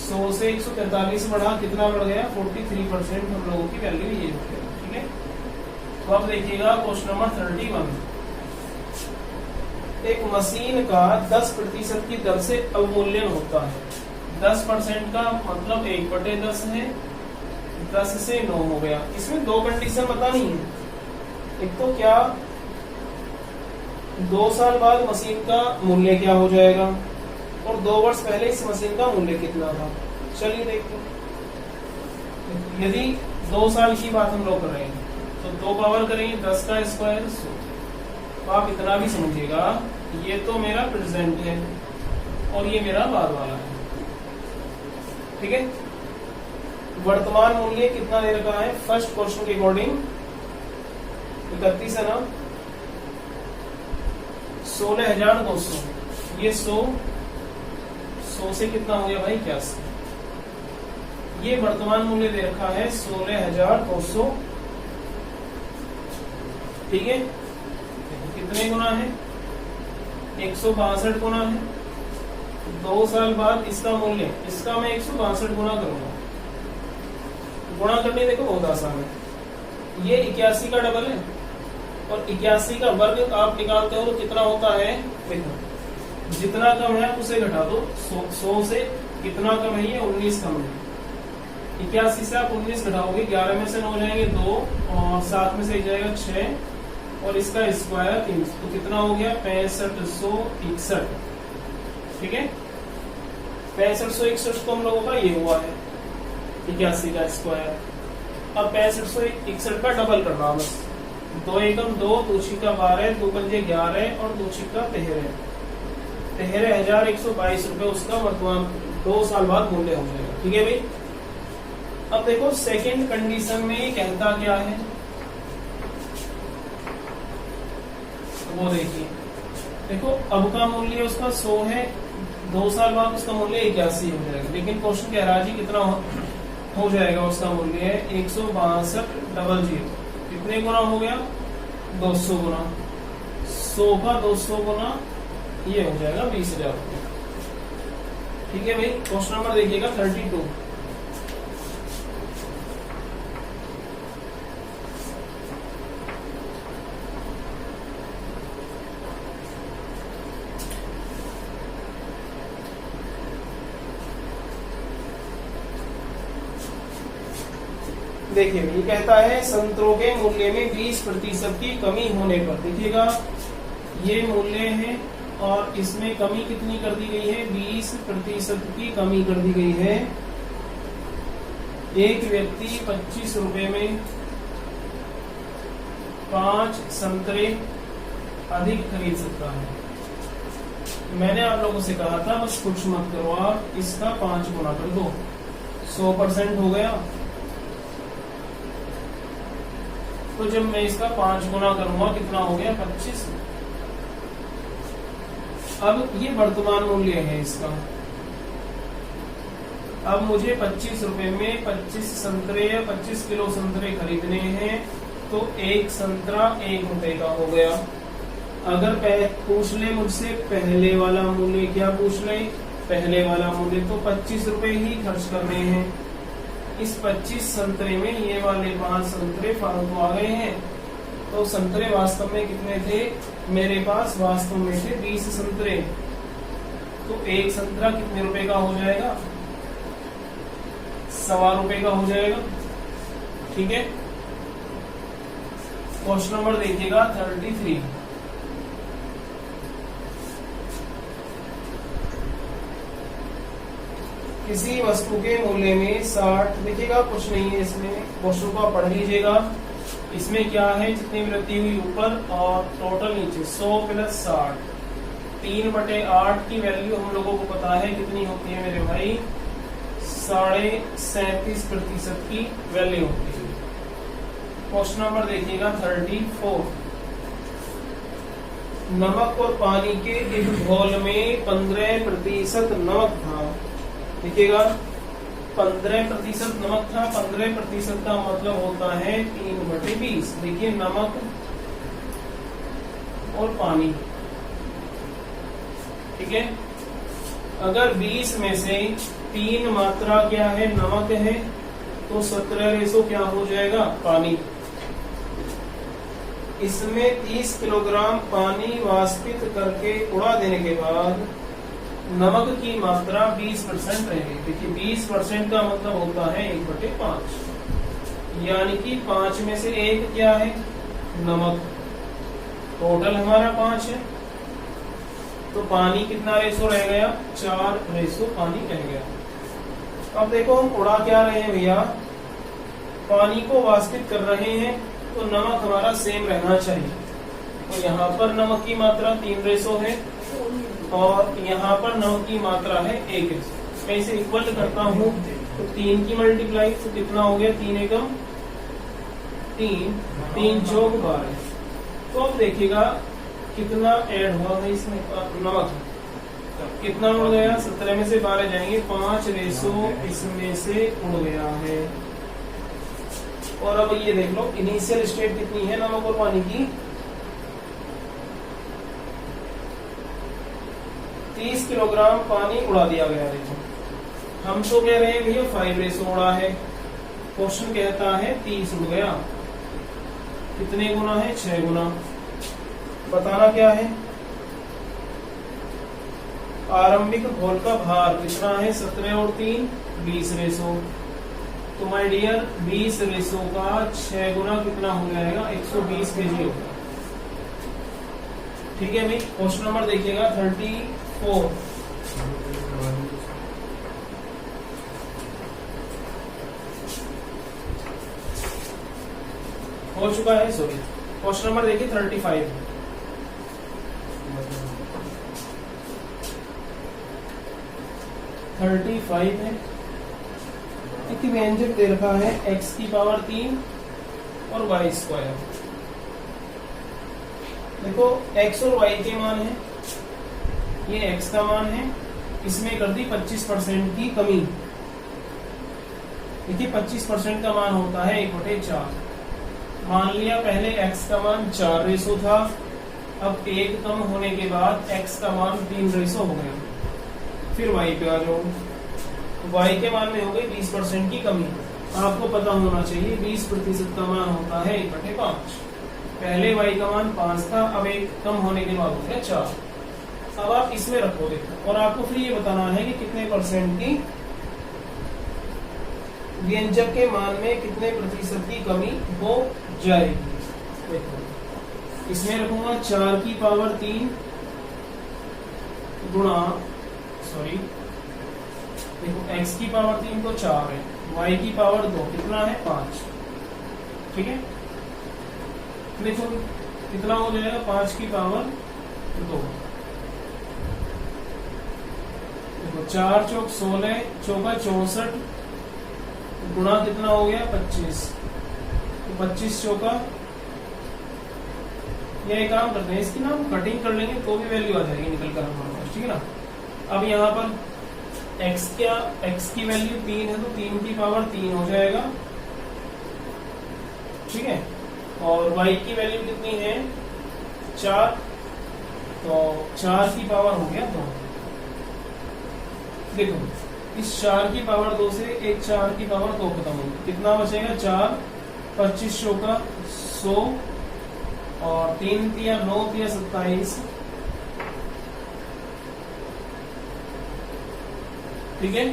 100 से 143 बढ़ा, कितना बढ़ गया 43%। हम लोगों की वैल्यू ये हो गया। ठीक है, तो अब देखिएगा क्वेश्चन नंबर 31। एक मशीन का 10% की दर से अवमूल्यन होता है। 10% का मतलब 1/10 है, 10 से 9 हो गया। इसमें दो कंडीशन बतानी है। एक तो क्या 2 साल बाद मशीन का मूल्य क्या हो जाएगा, और 2 वर्ष पहले इस मशीन का मूल्य कितना था। चलिए देखते हैं। यदि 2 साल की बात हम लोग कर रहे हैं तो 2 पावर करेंगे 10 का स्क्वायर 100। तो आप इतना भी समझिएगा, ये तो मेरा प्रेजेंट है और ये मेरा बाद वाला है। ठीक है, वर्तमान मूल्य कितना दे रखा है फर्स्ट क्वेश्चन के अकॉर्डिंग 31 है ना, 16,200। ये 100 से कितना हो गया भाई 81। ये वर्तमान मूल्य दे रखा है 16,200। ठीक है, कितने गुना है 162 गुना है। 2 साल बाद इसका मूल्य, इसका मैं 162 गुना करूंगा। गुणा करने देखो बहुत आसान है। ये 81 का डबल है और 81 का वर्ग आप निकालते हो तो कितना होता है, देखो जितना कम है उसे घटा दो। 100 से कितना कम है, ये 19 कम है। 81 से आप 19 घटाओगे, 11 में से 9 जाएंगे 2 और 7 में से जाएगा 6 और इसका स्क्वायर 3, तो कितना हो गया 6561। ठीक है, 6561 तो हम लोगों का ये हुआ है 81 का स्क्वायर। अब 6561 का डबल करना बस। 2 एकम 2, 2 छिक्का 12, 2 पंजे 11 और 2 छिक्का 13। 13,122 रुपए उसका वर्तमान 2 साल बाद मूल्य हो जाएगा। ठीक है भाई, अब देखो सेकेंड कंडीशन में ये कहता क्या है, वो देखिए। देखो अब का मूल्य उसका 100 है, 2 साल बाद उसका मूल्य 81 हो जाएगा। लेकिन क्वेश्चन कह रहा है जी कितना हो जाएगा उसका मूल्य है 162,000। कितने गुना हो गया 200 गुना। 100 का 200 गुना ये हो जाएगा 20,000 रुपये। ठीक है भाई, क्वेश्चन नंबर देखिएगा 32। देखिए ये कहता है संतरों के मूल्य में 20% की कमी होने पर, देखिएगा ये मूल्य है और इसमें कमी कितनी कर दी गई है 20% की कमी कर दी गई है। एक व्यक्ति 25 रुपए में 5 संतरे अधिक खरीद सकता है। मैंने आप लोगों से कहा था बस कुछ मत करो, आप इसका 5 गुना कर दो, 100% हो गया। तो जब मैं इसका 5 गुना करूंगा कितना हो गया 25। अब ये वर्तमान मूल्य है इसका। अब मुझे 25 रुपए में 25 संतरे या 25 किलो संतरे खरीदने हैं, तो एक संतरा 1 रुपए का हो गया। अगर पूछ ले मुझसे पहले वाला मूल्य, क्या पूछ ले पहले वाला मूल्य, तो 25 रुपए ही खर्च करने हैं। इस 25 संतरे में ये वाले 5 संतरे फालतू आ गए हैं, तो संतरे वास्तव में कितने थे मेरे पास, वास्तव में थे 20 संतरे। तो एक संतरा कितने रुपए का हो जाएगा, 1.25 रुपए का हो जाएगा। ठीक है, क्वेश्चन नंबर देखिएगा 33। किसी वस्तु के मूल्य में 60, देखिएगा कुछ नहीं है इसमें, क्वेश्चन को आप पढ़ लीजिएगा। इसमें क्या है, जितनी वृद्धि हुई ऊपर और टोटल नीचे 100 + 60, 3/8 की वैल्यू हम लोगों को पता है कितनी होती है मेरे भाई, 37.5% की वैल्यू होती है। क्वेश्चन नंबर देखिएगा 34। नमक और पानी के एक घोल में 15% नमक था। देखिएगा 15% नमक था, 15% का मतलब होता है 3/20। देखिए नमक और पानी, ठीक है। अगर 20 में से 3 मात्रा क्या है, नमक है, तो 17 क्या हो जाएगा, पानी। इसमें 30 किलोग्राम पानी वाष्पित करके उड़ा देने के बाद नमक की मात्रा 20% रहेगी। देखिए 20% का मतलब होता है 1/5, यानी कि 5 में से 1 क्या है, नमक। टोटल हमारा 5 है, तो पानी कितना रेशो रह गया, 4 रेशो पानी रह गया। अब देखो हम उड़ा क्या रहे हैं भैया, पानी को वाष्पित कर रहे हैं, तो नमक हमारा सेम रहना चाहिए। तो यहाँ पर नमक की मात्रा 3 रेशो है और यहाँ पर नमक की मात्रा है 1 रेशो। मैं इसे इक्वल करता हूँ, तो 3 की मल्टीप्लाई तो कितना हो गया, 3 एकम 3, 3 चौक 12। तो अब देखिएगा कितना ऐड हुआ है इसमें, नमक कितना उड़ गया, 17 में से 12 जाएंगे, 5 रेशो इसमें से उड़ गया है। और अब ये देख लो इनिशियल स्टेट कितनी है नमक और पानी की, 30 किलोग्राम पानी उड़ा दिया गया। देखो हम तो कह रहे हैं भैया 5 रेशो उड़ा है, क्वेश्चन कहता है 30 उड़ गया, कितने गुना है, 6 गुना। बताना क्या है, आरंभिक घोल का भार कितना है, 17 और 3 20 रेशो। तो माय डियर 20 रेशो का 6 गुना कितना हो जाएगा, 120 केजी होगा। ठीक है भाई, क्वेश्चन नंबर देखिएगा 34। हो चुका है, सॉरी क्वेश्चन नंबर देखिए 35। 35 है, एक व्यंजक दे रखा है x की पावर 3 और y स्क्वायर। देखो x और y के मान है, ये x का मान है, इसमें कर दी 25% की कमी। देखिए 25% का मान होता है 1/4। मान लिया पहले x का मान 4 रेशो था, अब 1 कम होने के बाद x का मान 3 रेशो हो गया। फिर y पे आ जाओ, y के मान में हो गई 20% की कमी। आपको पता होना चाहिए 20% का मान होता है 1/5। पहले y का मान 5 था, अब 1 कम होने के बाद हो गया 4। अब आप इसमें रखो देखो, और आपको फिर ये बताना है कि कितने परसेंट की व्यंजक के मान में कितने प्रतिशत की कमी हो जाएगी। देखो इसमें रखूंगा 4 की पावर 3 गुणा, सॉरी देखो x की पावर 3 तो 4 है, y की पावर 2 कितना है 5। ठीक है, देखो कितना हो जाएगा 5 की पावर 2। देखो 4 चौक 16, चौका 64 गुणा कितना हो गया 25, तो 25 चौका। ये काम करते हैं, इसकी ना हम कटिंग कर लेंगे तो भी वैल्यू आ जाएगी निकल कर हमारे पास। ठीक है ना, अब यहाँ पर x की वैल्यू 3 है, तो 3 की पावर 3 हो जाएगा। ठीक है, और y की वैल्यू कितनी है 4, तो 4 की पावर हो गया 2। देखो इस 4 की पावर 2 से एक 4 की पावर 2 खत्म होगी, कितना बचेगा 4, 25 चौका 100 और 3 तिया 9 तिया 27। ठीक है,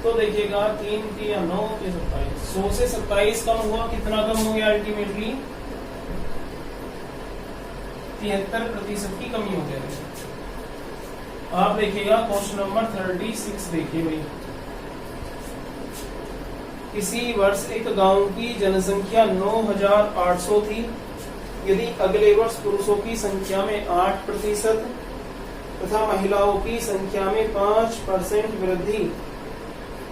तो देखिएगा 3 तिया 9 तिया 27, 100 से 27 कम हुआ, कितना कम हो गया अल्टीमेटली 73% की कमी हो जाएगी। आप देखिएगा क्वेश्चन नंबर 36 देखिए भाई, इसी वर्ष एक गांव की जनसंख्या 9,800 थी। यदि अगले वर्ष पुरुषों की संख्या में 8% तथा महिलाओं की संख्या में 5% वृद्धि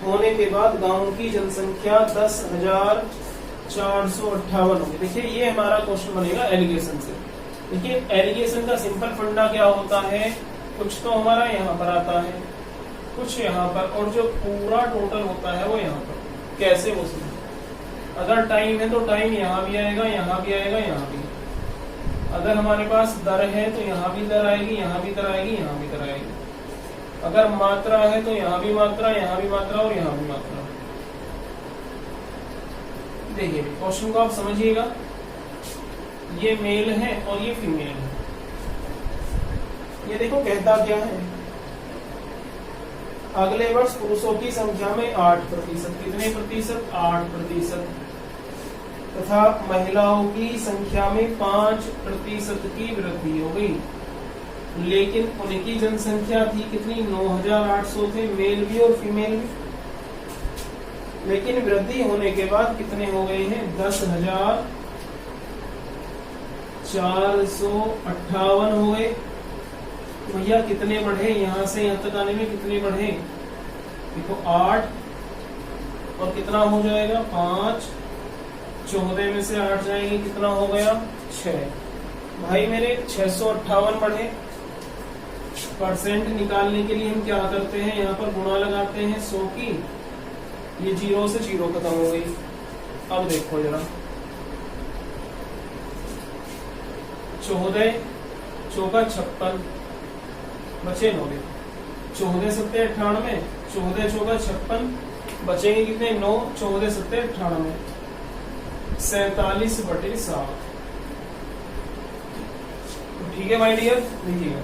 होने के बाद गांव की जनसंख्या 10,458 होगी। देखिए ये हमारा क्वेश्चन बनेगा एलिगेशन से। देखिए एलिगेशन का सिंपल फंडा क्या होता है, कुछ तो हमारा यहाँ पर आता है, कुछ यहाँ पर, और जो पूरा टोटल होता है वो यहाँ पर। कैसे वो समझे, अगर टाइम है तो टाइम यहाँ भी आएगा, यहाँ भी आएगा, यहाँ भी। अगर हमारे पास दर है तो यहाँ भी दर आएगी, यहाँ भी दर आएगी, यहाँ भी दर आएगी। अगर मात्रा है तो यहाँ भी मात्रा, यहाँ भी मात्रा और यहाँ भी मात्रा। देखिए क्वेश्चन को आप समझिएगा, ये मेल है और ये फीमेल है। ये देखो कहता क्या है, अगले वर्ष पुरुषों की संख्या में 8%, कितने प्रतिशत, 8%, तथा महिलाओं की संख्या में 5% की वृद्धि हो गई। लेकिन उनकी जनसंख्या थी कितनी, 9,800 थे, मेल भी और फीमेल भी। लेकिन वृद्धि होने के बाद कितने हो गए हैं, 10,458 हो गए। भैया कितने बढ़े, यहां से यहां तक आने में कितने बढ़े, देखो 8 और कितना हो जाएगा 5, 14 में से 8 जाएंगे, कितना हो गया 6। भाई मेरे 658 बढ़े। परसेंट निकालने के लिए हम क्या करते हैं, यहाँ पर गुणा लगाते हैं 100 की, ये 0 से 0 खत्म हो गई। अब देखो जरा 14 चौका 56 बचे 9, 14 सत्ते 98, 14 चौका 56 बचेंगे कितने 9, 14 सत्ते 98, 47/7। ठीक है माय डियर, देखिएगा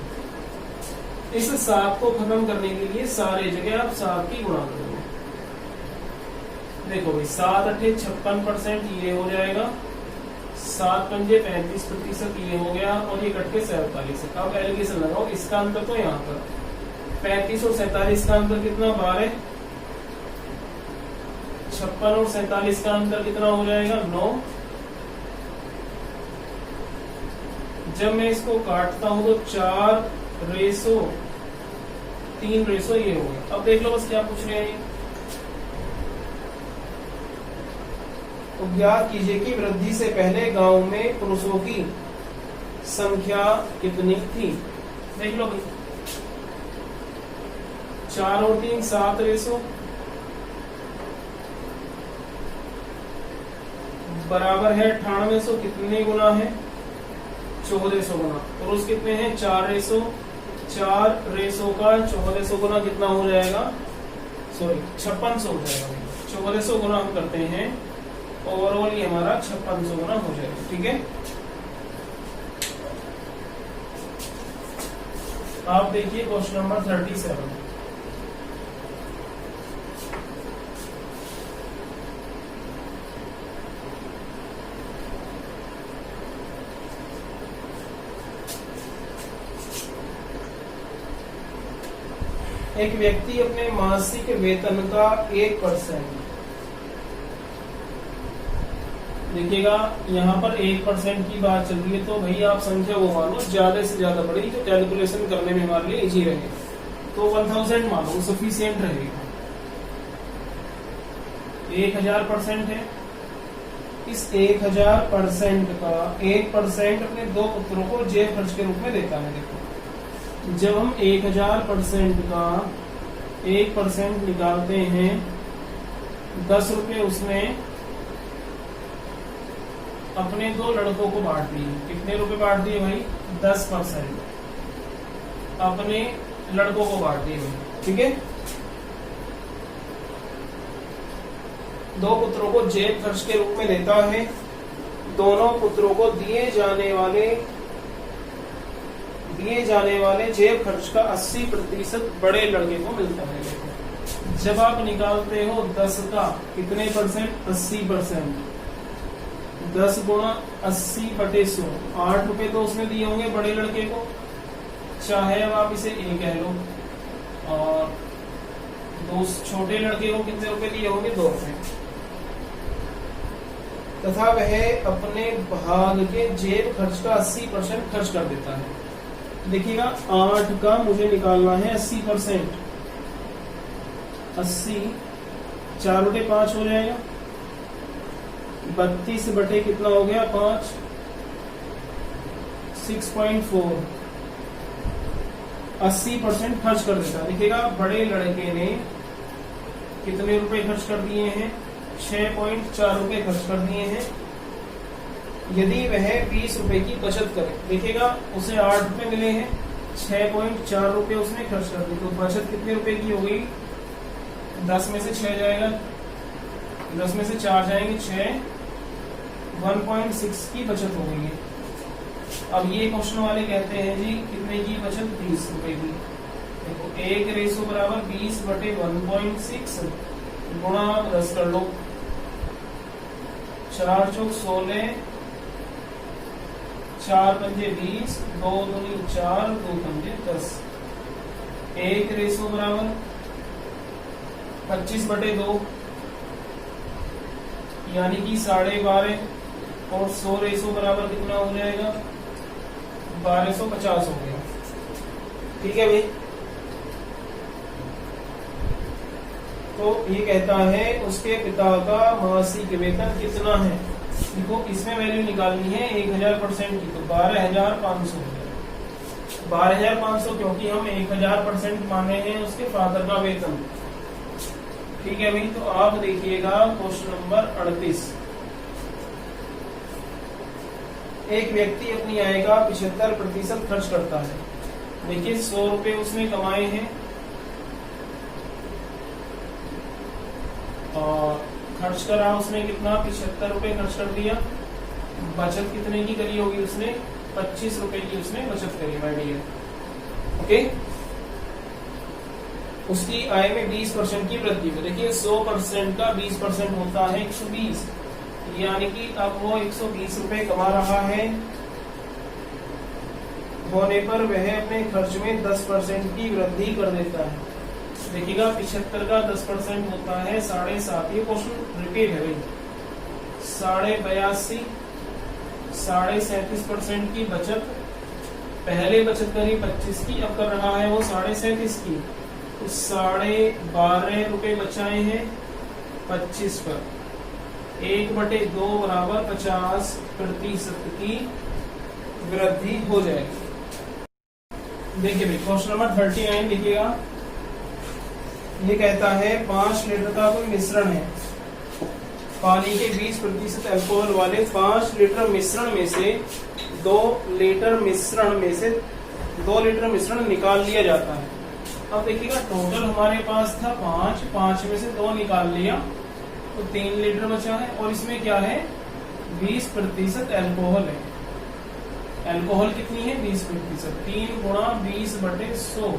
इस 7 को खत्म करने के लिए सारे जगह आप 7 की गुणा करोगे। देखो भाई 7 8 56%, ये हो जाएगा, 7 पंजे 35%, ये हो गया, और ये कट के 47। अब एलिगेशन लगाओ, इसका अंतर तो यहाँ पर 35 और 47 का अंतर कितना 12, 56 और 47 का अंतर कितना हो जाएगा 9। जब मैं इसको काटता हूं तो 4:3 ये हो गया। अब देख लो बस क्या पूछ रहे हैं। तो ज्ञात कीजिए कि वृद्धि से पहले गांव में पुरुषों की संख्या कितनी थी। देख लो भाई 4 और 3 7 बराबर है 9800, कितने गुना है 1400 गुना। पुरुष कितने हैं 4 का 1400 गुना कितना हो जाएगा, सॉरी 5600 हो जाएगा। 1400 गुना हम करते हैं, ओवरऑल ये हमारा 5600 गुना हो जाएगा। ठीक है, आप देखिए क्वेश्चन नंबर 37। एक व्यक्ति अपने मासिक वेतन का 1%, देखिएगा यहाँ पर 1% की बात चल रही है, तो भाई आप संख्या वो मानो ज्यादा से ज्यादा बड़ी, तो कैलकुलेशन करने में हमारे लिए इजी रहे। तो 1000 मानो सफिशियंट रहेगा। 1000% है, इस 1000% का 1% अपने 2 पुत्रों को जेब खर्च के रूप में देता है। देखो जब हम 1000% का 1% निकालते हैं, 10 रुपए उसने अपने 2 लड़कों को बांट दिए। कितने रुपए बांट दिए भाई 10% अपने लड़कों को बांट दिए भाई। ठीक है, 2 पुत्रों को जेब खर्च के रूप में देता है। दोनों पुत्रों को दिए जाने वाले जेब खर्च का 80% बड़े लड़के को मिलता है। जब आप निकालते हो 10 का कितने परसेंट 80%, 10 गुणा 80/100, 8 रुपए तो उसने दिए होंगे बड़े लड़के को, चाहे अब आप इसे ए कह लो, और 2 छोटे लड़के को कितने रुपए दिए होंगे 2 रुपए, तथा वह अपने भाग के जेब खर्च का 80% खर्च कर देता है। देखिएगा 8 का मुझे निकालना है 80%, 80 4/5 हो जाएगा, 32 बटे कितना हो गया 5, 6.4 80% खर्च कर देता है। देखिएगा बड़े लड़के ने कितने रुपए खर्च कर दिए हैं, 6.4 रुपए खर्च कर दिए हैं। यदि वह 20 रुपए की बचत करे, देखिएगा उसे 8 रुपए मिले हैं, 6.4 रुपए उसने खर्च कर दी, तो बचत कितने रुपए की हो गई, 10 में से 6 जाएगा, 10 में से 4 जाएंगे 6, 1.6 की बचत हो गई है। अब ये क्वेश्चन वाले कहते हैं जी कितने की बचत, 20 रुपए की। देखो 1 बराबर 20/1.6 गुणा 10 कर लो, 4 चौक 16, 4 पंजे 20, 2 दूनी 4, 2 पंजे 10। 1 बराबर 25/2 यानी कि 12.5, और 100 बराबर कितना हो जाएगा, 1250 हो गया। ठीक है भाई, तो ये कहता है उसके पिता का मासिक वेतन कितना है। देखो इसमें वैल्यू निकालनी है 1000% की, तो 12,500 हो गया। 12,500 क्योंकि हम 1000% माने हैं उसके फादर का वेतन। ठीक है भाई, तो आप देखिएगा क्वेश्चन नंबर 38। एक व्यक्ति अपनी आय का 75% खर्च करता है। देखिए 100 रुपए उसने कमाए हैं और खर्च करा उसने कितना, 75 रुपए खर्च कर दिया। बचत कितने की करी होगी उसने, 25 रुपए की उसने बचत करी माय डियर। ओके, उसकी आय में 20% की वृद्धि हो। देखिए 100% का 20% होता है 120, यानी कि अब वो 120 रुपए कमा रहा है, होने पर वह अपने खर्च में 10% की वृद्धि कर देता है। देखिएगा 75 का 10% होता है 7.5, ये क्वेश्चन रिपीट है भाई। 82.5, 37.5% की बचत, पहले बचत करी 25 की, अब कर रहा है वो 37.5 की, तो 12.5 रुपए बचाए हैं 25 पर। 1/2 बराबर 50% की वृद्धि हो जाएगी। देखिए भाई क्वेश्चन नंबर 39 देखिएगा, ये कहता है 5 लीटर का कोई मिश्रण है, पानी के 20% अल्कोहल वाले 5 लीटर मिश्रण में से 2 लीटर मिश्रण निकाल लिया जाता है। अब देखिएगा टोटल हमारे पास था 5 में से 2 निकाल लिया तो 3 लीटर बचा है, और इसमें क्या है 20% अल्कोहल है। अल्कोहल कितनी है 20%, 3 गुणा 20/100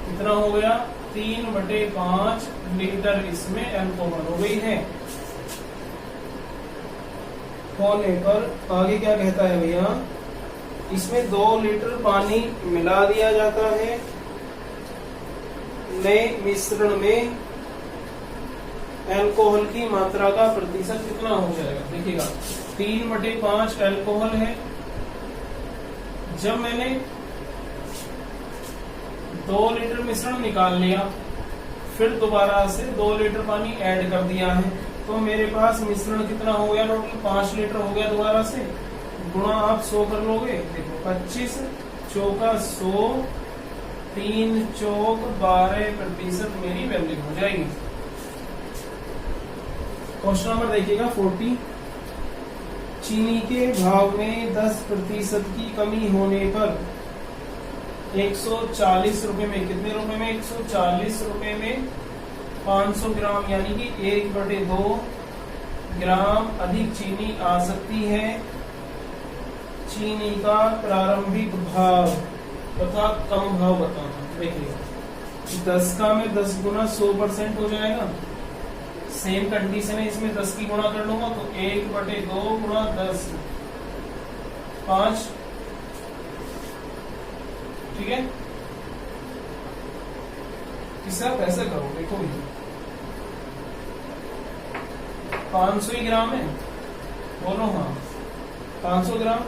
कितना हो गया, 3/5 लीटर इसमें अल्कोहल हो गई है। होने पर आगे क्या कहता है भैया, इसमें 2 लीटर पानी मिला दिया जाता है, नए मिश्रण में अल्कोहल की मात्रा का प्रतिशत कितना हो जाएगा। देखिएगा 3/5 अल्कोहल है, जब मैंने 2 लीटर मिश्रण निकाल लिया, फिर दोबारा से 2 लीटर पानी ऐड कर दिया है, तो मेरे पास मिश्रण कितना हो गया, टोटल 5 लीटर हो गया। दोबारा से गुणा आप 100 कर लोगे, देखो 25 चौका 100, 3 चौक 12% मेरी वैल्यू हो जाएगी। क्वेश्चन नंबर देखिएगा 40, चीनी के भाव में 10% की कमी होने पर 140 रुपए में, कितने रुपए में, 140 रुपए में 500 ग्राम यानी कि 1/2 ग्राम अधिक चीनी आ सकती है। चीनी का प्रारंभिक भाव तथा कम भाव बताना। देखिए 10 का में 10 गुना 100% हो जाएगा। सेम कंडीशन है, इसमें 10 की गुणा कर लूंगा तो 1/2 गुणा 10 5, ठीक है। इससे आप ऐसा करो, देखो 500 ही ग्राम है, बोलो हाँ 500 ग्राम,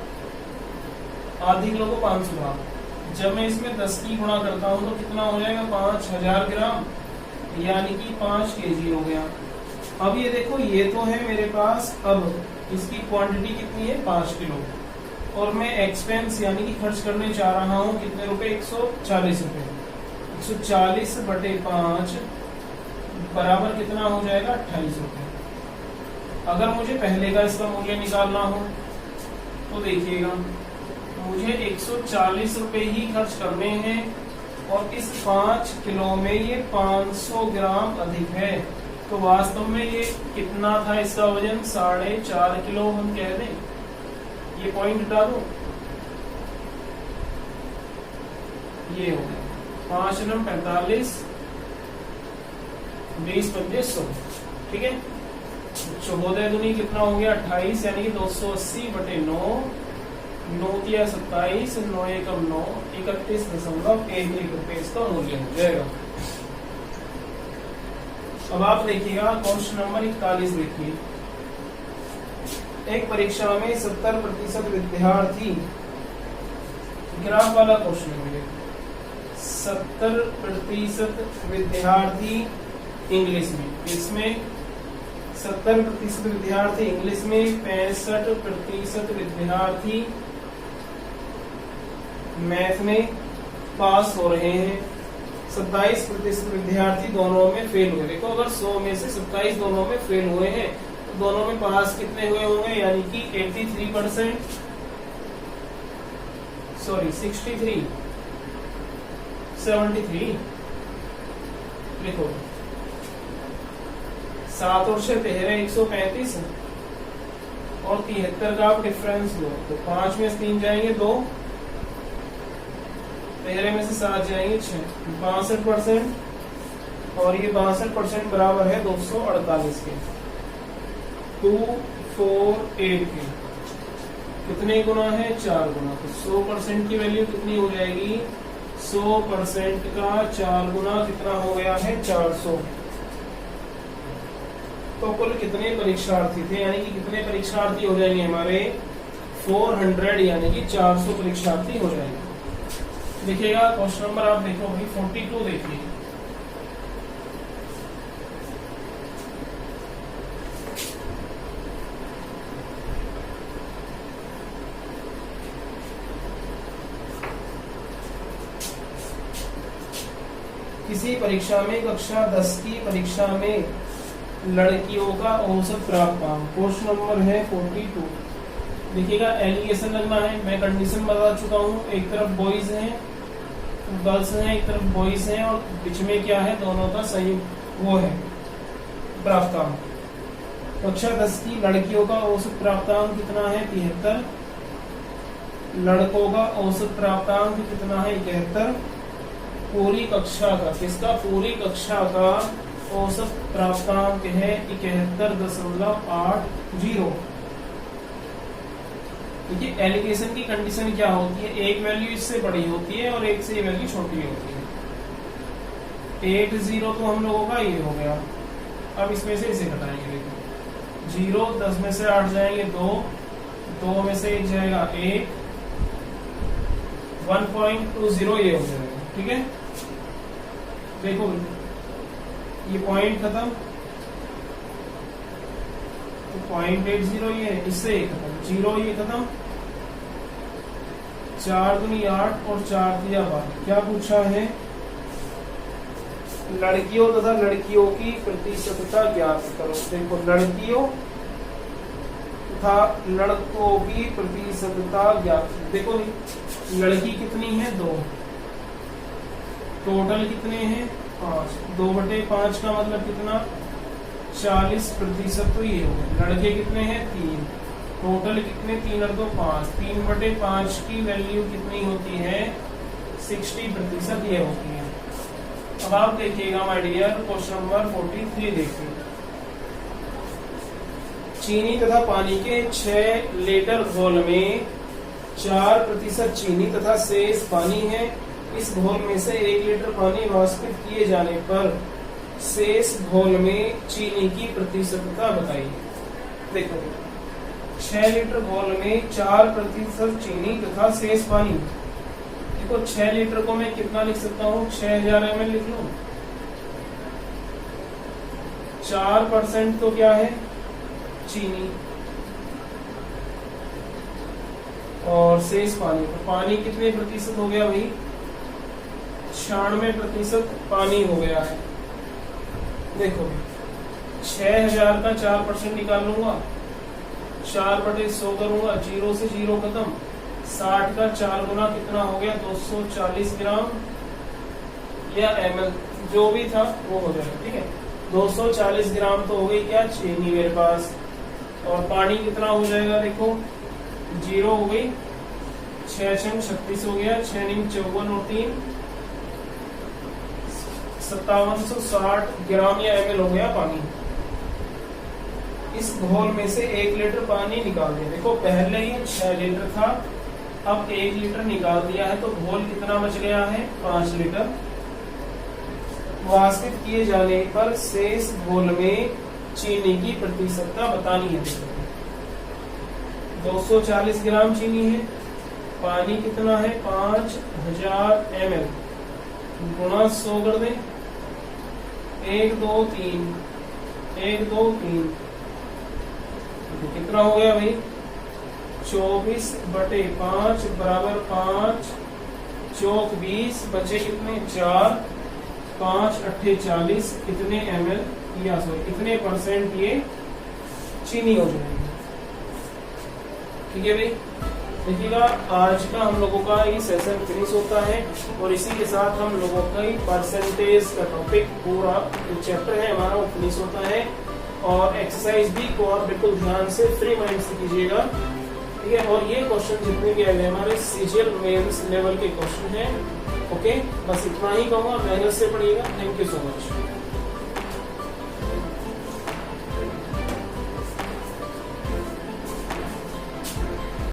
आधी किलो को 500 ग्राम। जब मैं इसमें 10 की गुणा करता हूं तो कितना हो जाएगा 5000 ग्राम, यानी कि 5 kg हो गया। अब ये देखो, ये तो है मेरे पास, अब इसकी क्वांटिटी कितनी है 5 किलो, और मैं एक्सपेंस यानी कि खर्च करने जा रहा हूँ कितने रुपए, 140 रुपए। 140 बटे 5 बराबर कितना हो जाएगा, 28 रुपए। अगर मुझे पहले का इसका मूल्य निकालना हो तो देखिएगा, मुझे 140 रुपए ही खर्च करने हैं और इस 5 किलो में ये 500 ग्राम अधिक है, तो वास्तव में ये कितना था इसका वजन, 4.5 किलो हम कह दें। ये पॉइंट हटा दो, ये हो गया 5 नम 45, 20 25 100, ठीक है। 14 दूनी कितना हो गया, 28, यानी कि 280 बटे 9, 9 तिया 27, 9 एकम 9, 31.11 रुपए इसका मूल्य हो जाएगा। अब आप देखिएगा क्वेश्चन नंबर 41 देखिए। एक परीक्षा में 70% विद्यार्थी, ग्राफ वाला क्वेश्चन है, 70% विद्यार्थी इंग्लिश में, इसमें 70% विद्यार्थी इंग्लिश में, 65% विद्यार्थी मैथ में पास हो रहे हैं, 27% विद्यार्थी दोनों में फेल हुए। देखो अगर 100 में से 27 दोनों में फेल हुए हैं तो दोनों में पास कितने हुए होंगे, यानी कि 83%, सॉरी 63, 73। लिखो 7 और 6 13, 135 और 73 का आप डिफरेंस लो तो 5 में से 3 जाएंगे 2, 13 में से 7 जाएंगे 6, 62%, और ये 62% बराबर है 248 के, 248 के कितने गुना है, 4 गुना। तो 100% की वैल्यू कितनी हो जाएगी, 100% का 4 गुना कितना हो गया है, 400। तो कुल कितने परीक्षार्थी थे, यानी कि कितने परीक्षार्थी हो जाएंगे हमारे, 400, यानी कि 400 परीक्षार्थी हो जाएंगे। देखिएगा क्वेश्चन नंबर आप देखो भाई 42 देखिए। किसी परीक्षा में कक्षा 10 की परीक्षा में लड़कियों का औसत प्राप्तांक, क्वेश्चन नंबर है 42। देखिएगा एलिगेशन लगना है, मैं कंडीशन बता चुका हूँ, एक तरफ बॉयज हैं, गर्ल्स हैं, एक तरफ बॉयज हैं, और बीच में क्या है, दोनों का संयुक्त वो है प्राप्तांक। कक्षा 10 की लड़कियों का औसत प्राप्तांक कितना है, 73, लड़कों का औसत प्राप्तांक कितना है, 71, पूरी कक्षा का, किसका, पूरी कक्षा का औसत प्राप्तांक है 71.80। देखिए एलिगेशन की कंडीशन क्या होती है, एक वैल्यू इससे बड़ी होती है और एक से वैल्यू छोटी होती है। 80 तो हम लोगों का ये हो गया, अब इसमें से इसे घटाएंगे, देखिए 0, 10 में से 8 जाएंगे 2, 2 में से 1 जाएगा 1, 1.20 ये हो जाएगा, ठीक है। देखो ये पॉइंट खत्म, तो 0.80 ये, इससे ये खत्म, 0 ये खत्म, 4 दूनी 8 और 4 दिया 12। क्या पूछा है, लड़कियों तथा लड़कियों की प्रतिशतता ज्ञात करो। देखो लड़कियों तथा लड़कों की प्रतिशतता ज्ञात, देखो लड़की कितनी है, 2, टोटल कितने हैं, 5, 2/5 का मतलब कितना, 40%। तो ये हो गए, लड़के कितने हैं, 3, टोटल कितने, 3 और 2 5, 3/5 की वैल्यू कितनी होती है, 60% ये होती है। अब आप देखिएगा माय डियर क्वेश्चन नंबर 43 देखिए। चीनी तथा पानी के 6 लीटर घोल में 4% चीनी तथा शेष पानी है। इस घोल में से 1 लीटर पानी वाष्पित किए जाने पर शेष घोल में चीनी की प्रतिशतता बताइए। देखो 6 लीटर घोल में 4% चीनी तथा शेष पानी। देखो 6 लीटर को मैं कितना लिख सकता हूँ, 6000 ml लिख लूं। 4% तो क्या है, चीनी, और शेष पानी, तो पानी कितने प्रतिशत हो गया भाई? 96% पानी हो गया है। देखो 6000 का 4% निकाल लूंगा, 4/100 करूंगा, 0 से 0 खत्म, 60 का 4 गुना कितना हो गया? 240 ग्राम या ml, जो भी था वो हो जाएगा। ठीक है, 240 ग्राम तो हो गई क्या? चीनी मेरे पास। और पानी कितना हो जाएगा? देखो 0 हो गई, 6 छंग 36 हो गया, 6 नीम 54 और 3 5760 ग्राम या ml हो गया पानी। इस घोल में से 1 लीटर पानी निकाल दिया। देखो पहले ही 6 लीटर था, अब 1 लीटर निकाल दिया है, तो घोल कितना बच गया है? 5 लीटर। वाष्पित किए जाने पर शेष घोल में चीनी की प्रतिशतता बतानी है। 240 ग्राम चीनी है, पानी कितना है? 5000 ml, गुणा 100 कर दें, 1 2 3 1 2 3, कितना हो गया भाई? 24/5 बराबर 5 चौक 20, बचे कितने? 4, 5 8 40, कितने ml या सॉरी कितने परसेंट ये चीनी हो जाएगी। ठीक है भाई, देखिएगा आज का हम लोगों का ये सेशन फिनिश होता है और इसी के साथ हम लोगों का परसेंटेज का टॉपिक पूरा चैप्टर है हमारा वो फिनिश होता है। और एक्सरसाइज भी को आप बिल्कुल ध्यान से फ्री माइंड से कीजिएगा। ठीक है, और ये क्वेश्चन जितने भी आए हैं हमारे सीजीएल मेंस लेवल के क्वेश्चन हैं। ओके, बस इतना ही कहूँगा, मेहनत से पढ़िएगा। Thank you so much.